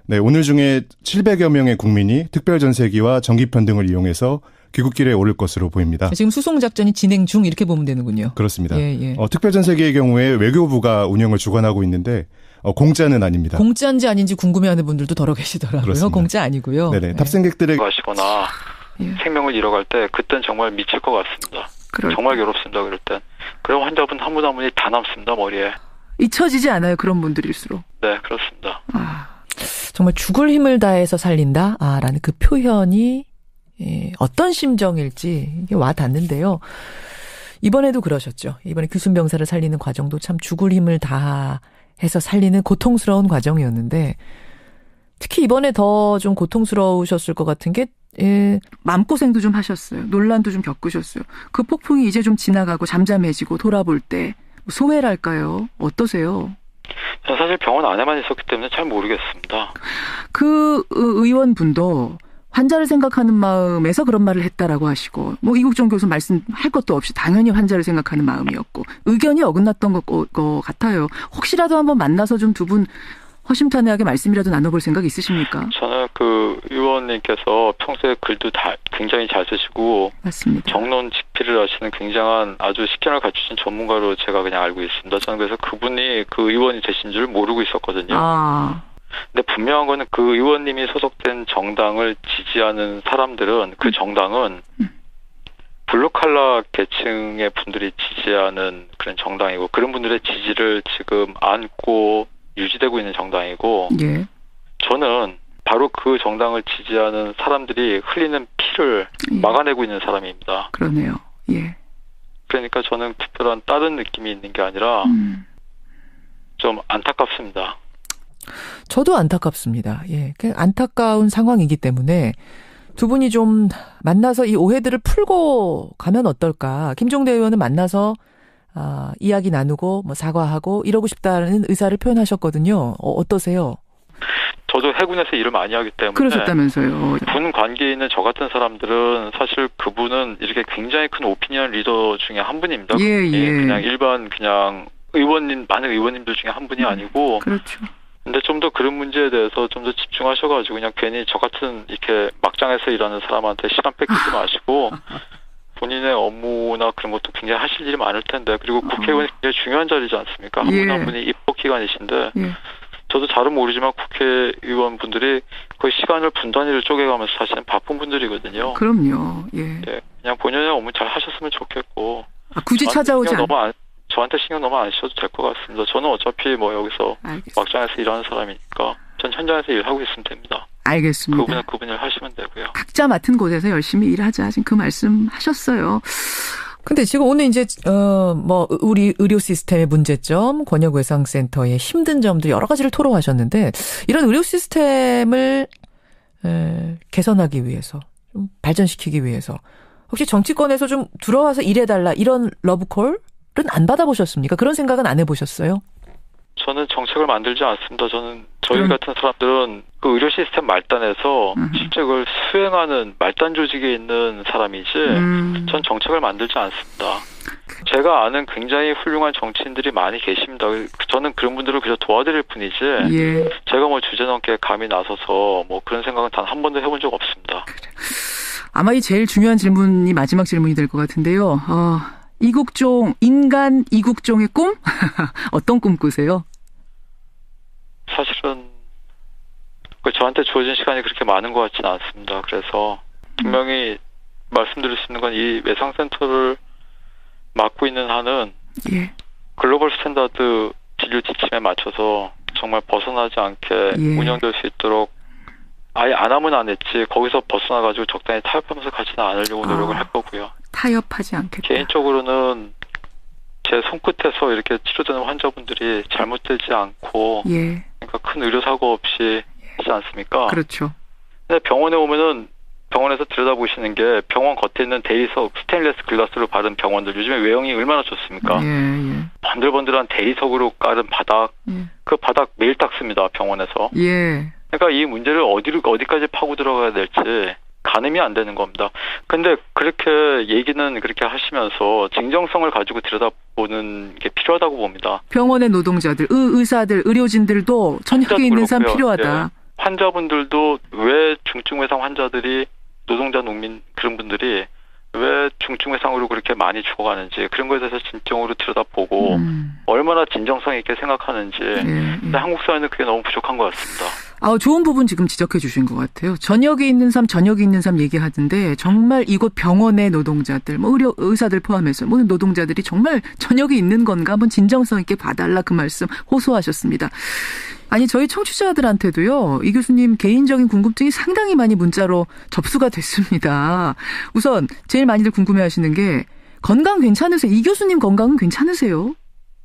네, 오늘 중에 700여 명의 국민이 특별전세기와 전기편 등을 이용해서 귀국길에 오를 것으로 보입니다. 지금 수송작전이 진행 중 이렇게 보면 되는군요. 그렇습니다. 특별전세기의 경우에 외교부가 운영을 주관하고 있는데 공짜는 아닙니다. 공짜인지 아닌지 궁금해하는 분들도 더러 계시더라고요. 그렇습니다. 공짜 아니고요. 네네. 탑승객들의 가시거나 생명을 잃어갈 때 그땐 정말 미칠 것 같습니다. 정말 괴롭습니다. 그럴 땐. 그리고 환자분 한 분 한 분이 다 남습니다. 머리에. 잊혀지지 않아요. 그런 분들일수록. 네, 그렇습니다. 정말 죽을 힘을 다해서 살린다. 라는 그 표현이 어떤 심정일지 이게 와 닿는데요. 이번에도 그러셨죠. 이번에 규순 병사를 살리는 과정도 참 죽을 힘을 다해서 살리는 고통스러운 과정이었는데 특히 이번에 더 좀 고통스러우셨을 것 같은 게 마음고생도 좀 하셨어요. 논란도 좀 겪으셨어요. 그 폭풍이 이제 좀 지나가고 잠잠해지고 돌아볼 때 소회랄까요? 어떠세요? 저는 사실 병원 안에만 있었기 때문에 잘 모르겠습니다. 그 의원분도 환자를 생각하는 마음에서 그런 말을 했다라고 하시고 뭐 이국종 교수 말씀할 것도 없이 당연히 환자를 생각하는 마음이었고 의견이 어긋났던 것 같아요. 혹시라도 한번 만나서 좀 두 분 허심탄회하게 말씀이라도 나눠볼 생각 있으십니까? 저는 그 의원님께서 평소에 글도 다 굉장히 잘 쓰시고 맞습니다. 정론 직필을 하시는 굉장한 아주 식견을 갖추신 전문가로 제가 그냥 알고 있습니다. 저는 그래서 그분이 그 의원이 되신 줄 모르고 있었거든요. 근데 분명한 거는 그 의원님이 소속된 정당을 지지하는 사람들은 그 정당은 블루칼라 계층의 분들이 지지하는 그런 정당이고 그런 분들의 지지를 지금 안고 유지되고 있는 정당이고 예. 저는 바로 그 정당을 지지하는 사람들이 흘리는 피를 막아내고 있는 사람입니다. 그러네요. 예. 그러니까 저는 특별한 다른 느낌이 있는 게 아니라 좀 안타깝습니다. 저도 안타깝습니다. 예, 안타까운 상황이기 때문에 두 분이 좀 만나서 이 오해들을 풀고 가면 어떨까. 김종대 의원은 만나서 이야기 나누고 뭐 사과하고 이러고 싶다는 의사를 표현하셨거든요. 어떠세요? 저도 해군에서 일을 많이 하기 때문에 그러셨다면서요. 군 관계에 있는 저 같은 사람들은 사실 그분은 이렇게 굉장히 큰 오피니언 리더 중에 한 분입니다. 예. 그냥 일반 그냥 의원님 많은 의원님들 중에 한 분이 아니고. 그렇죠. 근데 좀 더 그런 문제에 대해서 좀 더 집중하셔가지고 그냥 괜히 저 같은 이렇게 막장에서 일하는 사람한테 시간 뺏기지 마시고 본인의 업무나 그런 것도 굉장히 하실 일이 많을 텐데 그리고 국회의원이 굉장히 중요한 자리지 않습니까? 한 분 한 분이 입법기관이신데 저도 잘은 모르지만 국회의원분들이 거의 시간을 분단위를 쪼개가면서 사실은 바쁜 분들이거든요. 그럼요. 예. 네, 그냥 본연의 업무 잘 하셨으면 좋겠고 굳이 찾아오지 저한테 신경 너무 안 쓰셔도 될 것 같습니다. 저는 어차피 뭐 여기서 막장에서 일하는 사람이니까 전 현장에서 일하고 있으면 됩니다. 알겠습니다. 그분은 그분을 하시면 되고요. 각자 맡은 곳에서 열심히 일하자. 지금 그 말씀 하셨어요. 근데 지금 오늘 이제 뭐 우리 의료 시스템의 문제점, 권역외상센터의 힘든 점도 여러 가지를 토로하셨는데 이런 의료 시스템을 개선하기 위해서, 좀 발전시키기 위해서 혹시 정치권에서 좀 들어와서 일해달라 이런 러브콜은 안 받아보셨습니까? 그런 생각은 안 해보셨어요? 저는 정책을 만들지 않습니다. 저희 같은 사람들은 그 의료 시스템 말단에서 실제 그걸 수행하는 말단 조직에 있는 사람이지 전 정책을 만들지 않습니다. 제가 아는 굉장히 훌륭한 정치인들이 많이 계십니다. 저는 그런 분들을 그저 도와드릴 뿐이지 제가 뭐 주제넘게 감히 나서서 뭐 그런 생각은 단 한 번도 해본 적 없습니다. 아마 이 제일 중요한 질문이 마지막 질문이 될 것 같은데요. 인간 이국종의 꿈? 어떤 꿈 꾸세요? 사실은 저한테 주어진 시간이 그렇게 많은 것 같지는 않습니다. 그래서 분명히 말씀드릴 수 있는 건 이 외상센터를 맡고 있는 한은 글로벌 스탠다드 진료 지침에 맞춰서 정말 벗어나지 않게 운영될 수 있도록 아예 안 하면 안 했지 거기서 벗어나가지고 적당히 타협하면서 가지는 않으려고 노력을 할 거고요. 타협하지 않겠다. 개인적으로는 제 손끝에서 이렇게 치료되는 환자분들이 잘못되지 않고 그러니까 큰 의료사고 없이 하지 않습니까? 그렇죠. 근데 병원에 오면은 병원에서 들여다보시는 게 병원 겉에 있는 대리석 스테인리스 글라스로 바른 병원들 요즘에 외형이 얼마나 좋습니까? 번들번들한 대리석으로 깔은 바닥 그 바닥 매일 닦습니다. 병원에서. 그러니까 이 문제를 어디까지 파고 들어가야 될지 가늠이 안 되는 겁니다. 근데 그렇게 얘기는 그렇게 하시면서 진정성을 가지고 들여다보는 게 필요하다고 봅니다. 병원의 노동자들, 의사들, 의료진들도 전역에 있는 사람 필요하다. 환자분들도 왜 중증외상 환자들이 노동자, 농민 그런 분들이 왜 중증외상으로 그렇게 많이 죽어가는지 그런 거에 대해서 진정으로 들여다보고 얼마나 진정성 있게 생각하는지 근데 한국 사회는 그게 너무 부족한 것 같습니다. 좋은 부분 지금 지적해 주신 것 같아요. 전역에 있는 삶 얘기하던데 정말 이곳 병원의 노동자들, 뭐 의사들 포함해서 모든 노동자들이 정말 전역에 있는 건가 한번 진정성 있게 봐달라 그 말씀 호소하셨습니다. 아니 저희 청취자들한테도요. 이 교수님 개인적인 궁금증이 상당히 많이 문자로 접수가 됐습니다. 우선 제일 많이들 궁금해하시는 게 건강 괜찮으세요? 이 교수님 건강은 괜찮으세요?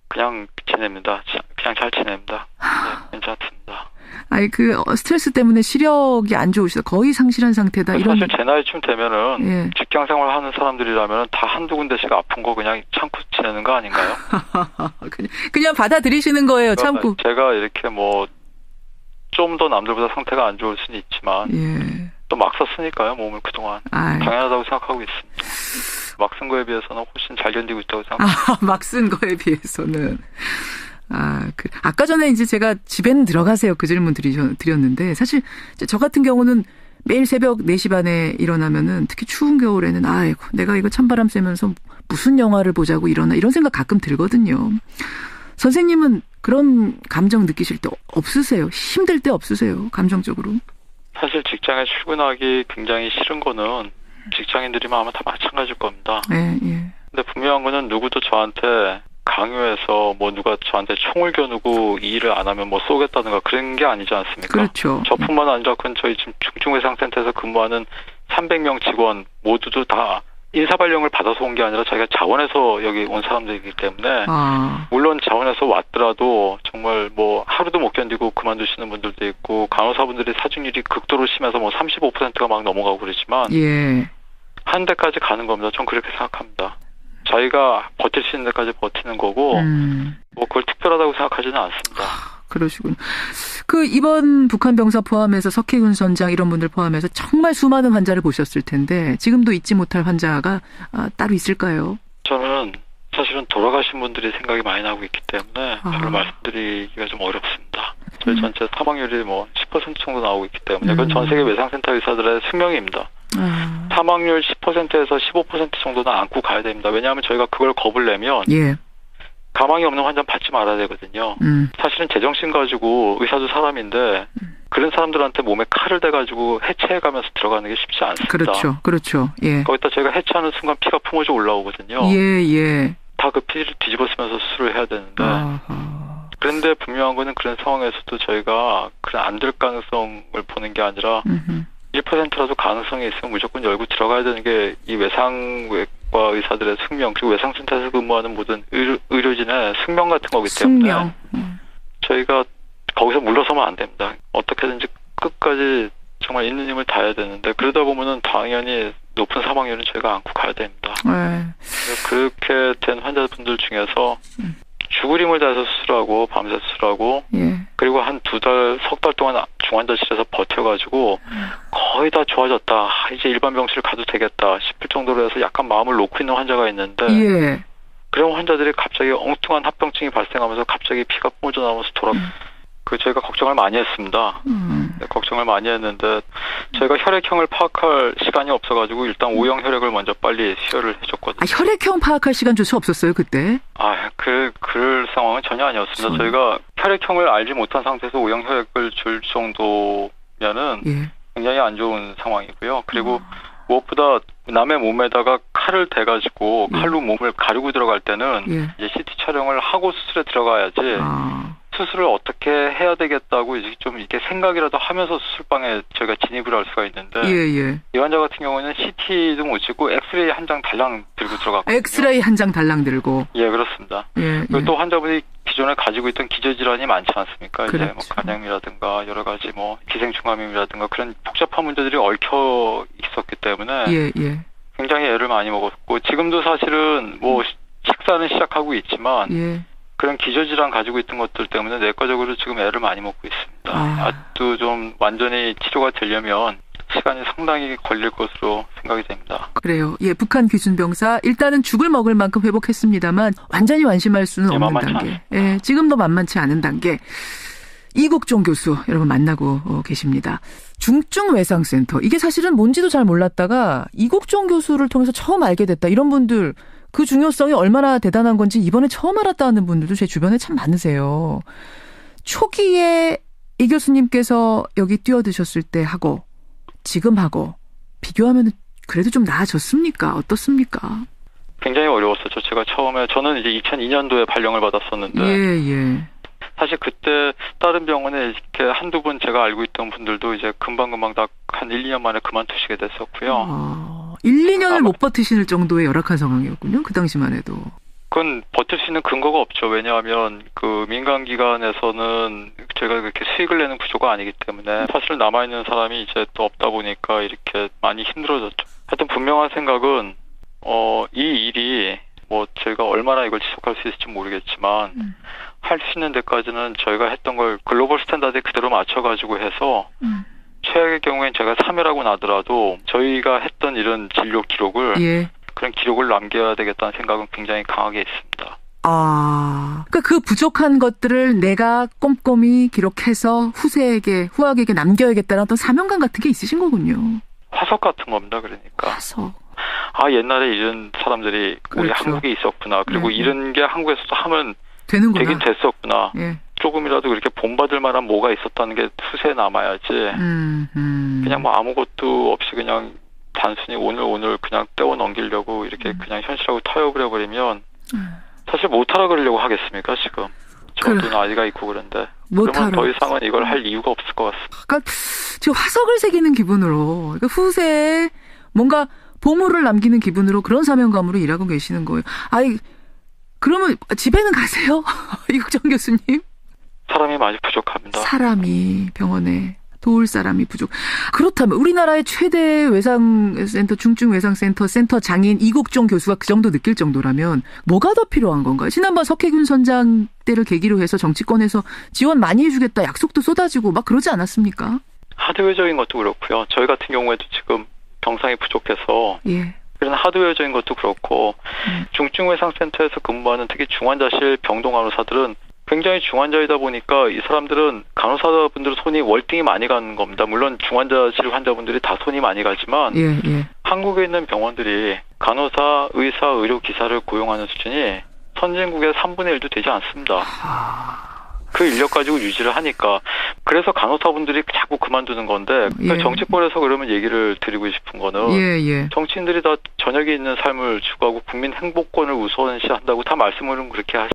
그냥 지냅니다. 그냥 잘 지냅니다. 네, 괜찮습니다. 아니 스트레스 때문에 시력이 안 좋으시다. 거의 상실한 상태다. 이런 사실 제 나이쯤 되면은 예. 직장 생활하는 사람들이라면 다 한두 군데씩 아픈 거 그냥 참고 지내는 거 아닌가요? 그냥 받아들이시는 거예요. 참고. 제가 이렇게 뭐 좀 더 남들보다 상태가 안 좋을 수는 있지만 예. 또 막 썼으니까요. 몸을 그동안 당연하다고 생각하고 있습니다. 막 쓴 거에 비해서는 훨씬 잘 견디고 있다고 생각합니다. 막 쓴 거에 비해서는. 아까 전에 이제 제가 집에는 들어가세요. 그 질문 드렸는데, 사실 저 같은 경우는 매일 새벽 4시 반에 일어나면은, 특히 추운 겨울에는, 아이고, 내가 이거 찬바람 쐬면서 무슨 영화를 보자고 일어나, 이런 생각 가끔 들거든요. 선생님은 그런 감정 느끼실 때 없으세요? 힘들 때 없으세요? 감정적으로? 사실 직장에 출근하기 굉장히 싫은 거는 직장인들이면 아마 다 마찬가지일 겁니다. 예. 근데 분명한 거는 누구도 저한테 강요해서 뭐 누가 저한테 총을 겨누고 이 일을 안 하면 뭐 쏘겠다든가 그런 게 아니지 않습니까? 그렇죠. 저뿐만 아니라 저희 지금 중증외상센터에서 근무하는 300명 직원 모두도 다 인사발령을 받아서 온 게 아니라 자기가 자원해서 여기 온 사람들이기 때문에 물론 자원해서 왔더라도 정말 뭐 하루도 못 견디고 그만두시는 분들도 있고 간호사분들이 사중률이 극도로 심해서 뭐 35%가 막 넘어가고 그러지만 예. 한 데까지 가는 겁니다. 전 그렇게 생각합니다. 자기가 버틸 수 있는 데까지 버티는 거고 뭐 그걸 특별하다고 생각하지는 않습니다. 그러시군요. 이번 북한 병사 포함해서 석혜균 선장 이런 분들 포함해서 정말 수많은 환자를 보셨을 텐데 지금도 잊지 못할 환자가 따로 있을까요? 저는 사실은 돌아가신 분들이 생각이 많이 나고 있기 때문에 별로 말씀드리기가 좀 어렵습니다. 저희 전체 사망률이 뭐 10% 정도 나오고 있기 때문에 그건 전 세계 외상센터 의사들의 숙명입니다. 사망률 10%에서 15% 정도는 안고 가야 됩니다. 왜냐하면 저희가 그걸 겁을 내면 가망이 없는 환자는 받지 말아야 되거든요. 사실은 제정신 가지고 의사도 사람인데 그런 사람들한테 몸에 칼을 대가지고 해체해가면서 들어가는 게 쉽지 않습니다. 그렇죠. 예. 거기다 저희가 해체하는 순간 피가 품어져 올라오거든요. 예. 다 그 피를 뒤집어 쓰면서 수술을 해야 되는데 그런데 분명한 거는 그런 상황에서도 저희가 그런 안 될 가능성을 보는 게 아니라 1%라도 가능성이 있으면 무조건 열고 들어가야 되는 게 이 외상외과 의사들의 숙명 그리고 외상센터에서 근무하는 모든 의료진의 숙명 같은 거기 때문에 저희가 거기서 물러서면 안 됩니다. 어떻게든지 끝까지 정말 있는 힘을 다해야 되는데 그러다 보면은 당연히 높은 사망률은 저희가 안고 가야 됩니다. 그렇게 된 환자분들 중에서 죽을 힘을 다해서 수술하고 밤새 수술하고 그리고 한 2달, 석 달 동안 중환자실에서 버텨가지고 거의 다 좋아졌다. 이제 일반 병실 가도 되겠다 싶을 정도로 해서 약간 마음을 놓고 있는 환자가 있는데 그런 환자들이 갑자기 엉뚱한 합병증이 발생하면서 갑자기 피가 뿜어져 나오면서 저희가 걱정을 많이 했습니다. 걱정을 많이 했는데 저희가 혈액형을 파악할 시간이 없어가지고 일단 O형 혈액을 먼저 빨리 수혈을 해줬거든요. 혈액형 파악할 시간 조차 없었어요 그때? 그럴 상황은 전혀 아니었습니다. 저희가 혈액형을 알지 못한 상태에서 O형 혈액을 줄 정도면은 굉장히 안 좋은 상황이고요. 그리고 무엇보다 남의 몸에다가 칼을 대가지고 칼로 몸을 가르고 들어갈 때는 이제 CT 촬영을 하고 수술에 들어가야지 수술을 어떻게 해야 되겠다고 좀 이렇게 생각이라도 하면서 수술방에 저희가 진입을 할 수가 있는데 이 환자 같은 경우는 CT도 못 찍고 엑스레이 한 장 달랑 들고 들어갔거든요. 엑스레이 한 장 달랑 들고. 그렇습니다. 그리고 또 환자분이 기존에 가지고 있던 기저질환이 많지 않습니까? 이제 뭐 간염이라든가 여러 가지 뭐 기생충감염이라든가 그런 복잡한 문제들이 얽혀 있었기 때문에 굉장히 애를 많이 먹었고 지금도 사실은 뭐 식사는 시작하고 있지만 그런 기저질환 가지고 있던 것들 때문에 내과적으로 지금 애를 많이 먹고 있습니다. 아직도 좀 완전히 치료가 되려면 시간이 상당히 걸릴 것으로 생각이 됩니다. 그래요. 북한 기준병사 일단은 죽을 먹을 만큼 회복했습니다만 완전히 완심할 수는 없는 단계. 지금도 만만치 않은 단계. 이국종 교수 여러분 만나고 계십니다. 중증외상센터. 이게 사실은 뭔지도 잘 몰랐다가 이국종 교수를 통해서 처음 알게 됐다. 이런 분들 그 중요성이 얼마나 대단한 건지 이번에 처음 알았다는 분들도 제 주변에 참 많으세요. 초기에 이 교수님께서 여기 뛰어드셨을 때 하고 지금 하고 비교하면 그래도 좀 나아졌습니까? 어떻습니까? 굉장히 어려웠었죠. 제가 처음에 저는 이제 2002년도에 발령을 받았었는데 사실 그때 다른 병원에 이렇게 한두 분 제가 알고 있던 분들도 이제 금방금방 다 한 1, 2년 만에 그만두시게 됐었고요. 1, 2년을 못 버티실 정도의 열악한 상황이었군요. 그 당시만 해도. 그건 버틸 수 있는 근거가 없죠. 왜냐하면 그 민간기관에서는 저희가 그렇게 수익을 내는 구조가 아니기 때문에 사실 남아있는 사람이 이제 또 없다 보니까 이렇게 많이 힘들어졌죠. 하여튼 분명한 생각은 이 일이 뭐 저희가 얼마나 이걸 지속할 수 있을지 모르겠지만 할 수 있는 데까지는 저희가 했던 걸 글로벌 스탠다드에 그대로 맞춰가지고 해서 최악의 경우엔 제가 사멸하고 나더라도 저희가 했던 이런 진료 기록을 그런 기록을 남겨야 되겠다는 생각은 굉장히 강하게 있습니다. 그러니까 그 부족한 것들을 내가 꼼꼼히 기록해서 후학에게 남겨야겠다는 어떤 사명감 같은 게 있으신 거군요. 화석 같은 겁니다. 그러니까. 화석. 옛날에 이런 사람들이 우리 한국에 있었구나. 그리고 이런 게 한국에서도 하면 되는구나. 되긴 됐었구나. 조금이라도 그렇게 본받을 만한 뭐가 있었다는 게 후세에 남아야지. 그냥 뭐 아무것도 없이 그냥 단순히 오늘 그냥 떼어 넘기려고 이렇게 그냥 현실하고 타협을 해버리면 사실 못하라 그러려고 하겠습니까 지금. 저도 아이가 있고 그런데. 그러면 더 이상은 이걸 할 이유가 없을 것 같습니다. 그러니까 지금 화석을 새기는 기분으로 그러니까 후세에 뭔가 보물을 남기는 기분으로 그런 사명감으로 일하고 계시는 거예요. 그러면 집에는 가세요? 이국정 교수님? 사람이 많이 부족합니다. 사람이 병원에 도울 사람이 부족. 그렇다면 우리나라의 최대 외상센터, 중증외상센터 센터 장인 이국정 교수가 그 정도 느낄 정도라면 뭐가 더 필요한 건가요? 지난번 석혜균 선장 때를 계기로 해서 정치권에서 지원 많이 해주겠다 약속도 쏟아지고 막 그러지 않았습니까? 하드웨어적인 것도 그렇고요. 저희 같은 경우에도 지금 병상이 부족해서 그런 하드웨어적인 것도 그렇고 중증외상센터에서 근무하는 특히 중환자실 병동간호사들은 굉장히 중환자이다 보니까 이 사람들은 간호사분들 손이 월등히 많이 가는 겁니다. 물론 중환자실 환자분들이 다 손이 많이 가지만 한국에 있는 병원들이 간호사, 의사, 의료기사를 고용하는 수준이 선진국의 3분의 1도 되지 않습니다. 그 인력 가지고 유지를 하니까 그래서 간호사분들이 자꾸 그만두는 건데 그러니까 정치권에서 그러면 얘기를 드리고 싶은 거는 정치인들이 다 저녁에 있는 삶을 추구하고 국민 행복권을 우선시한다고 다 말씀을 그렇게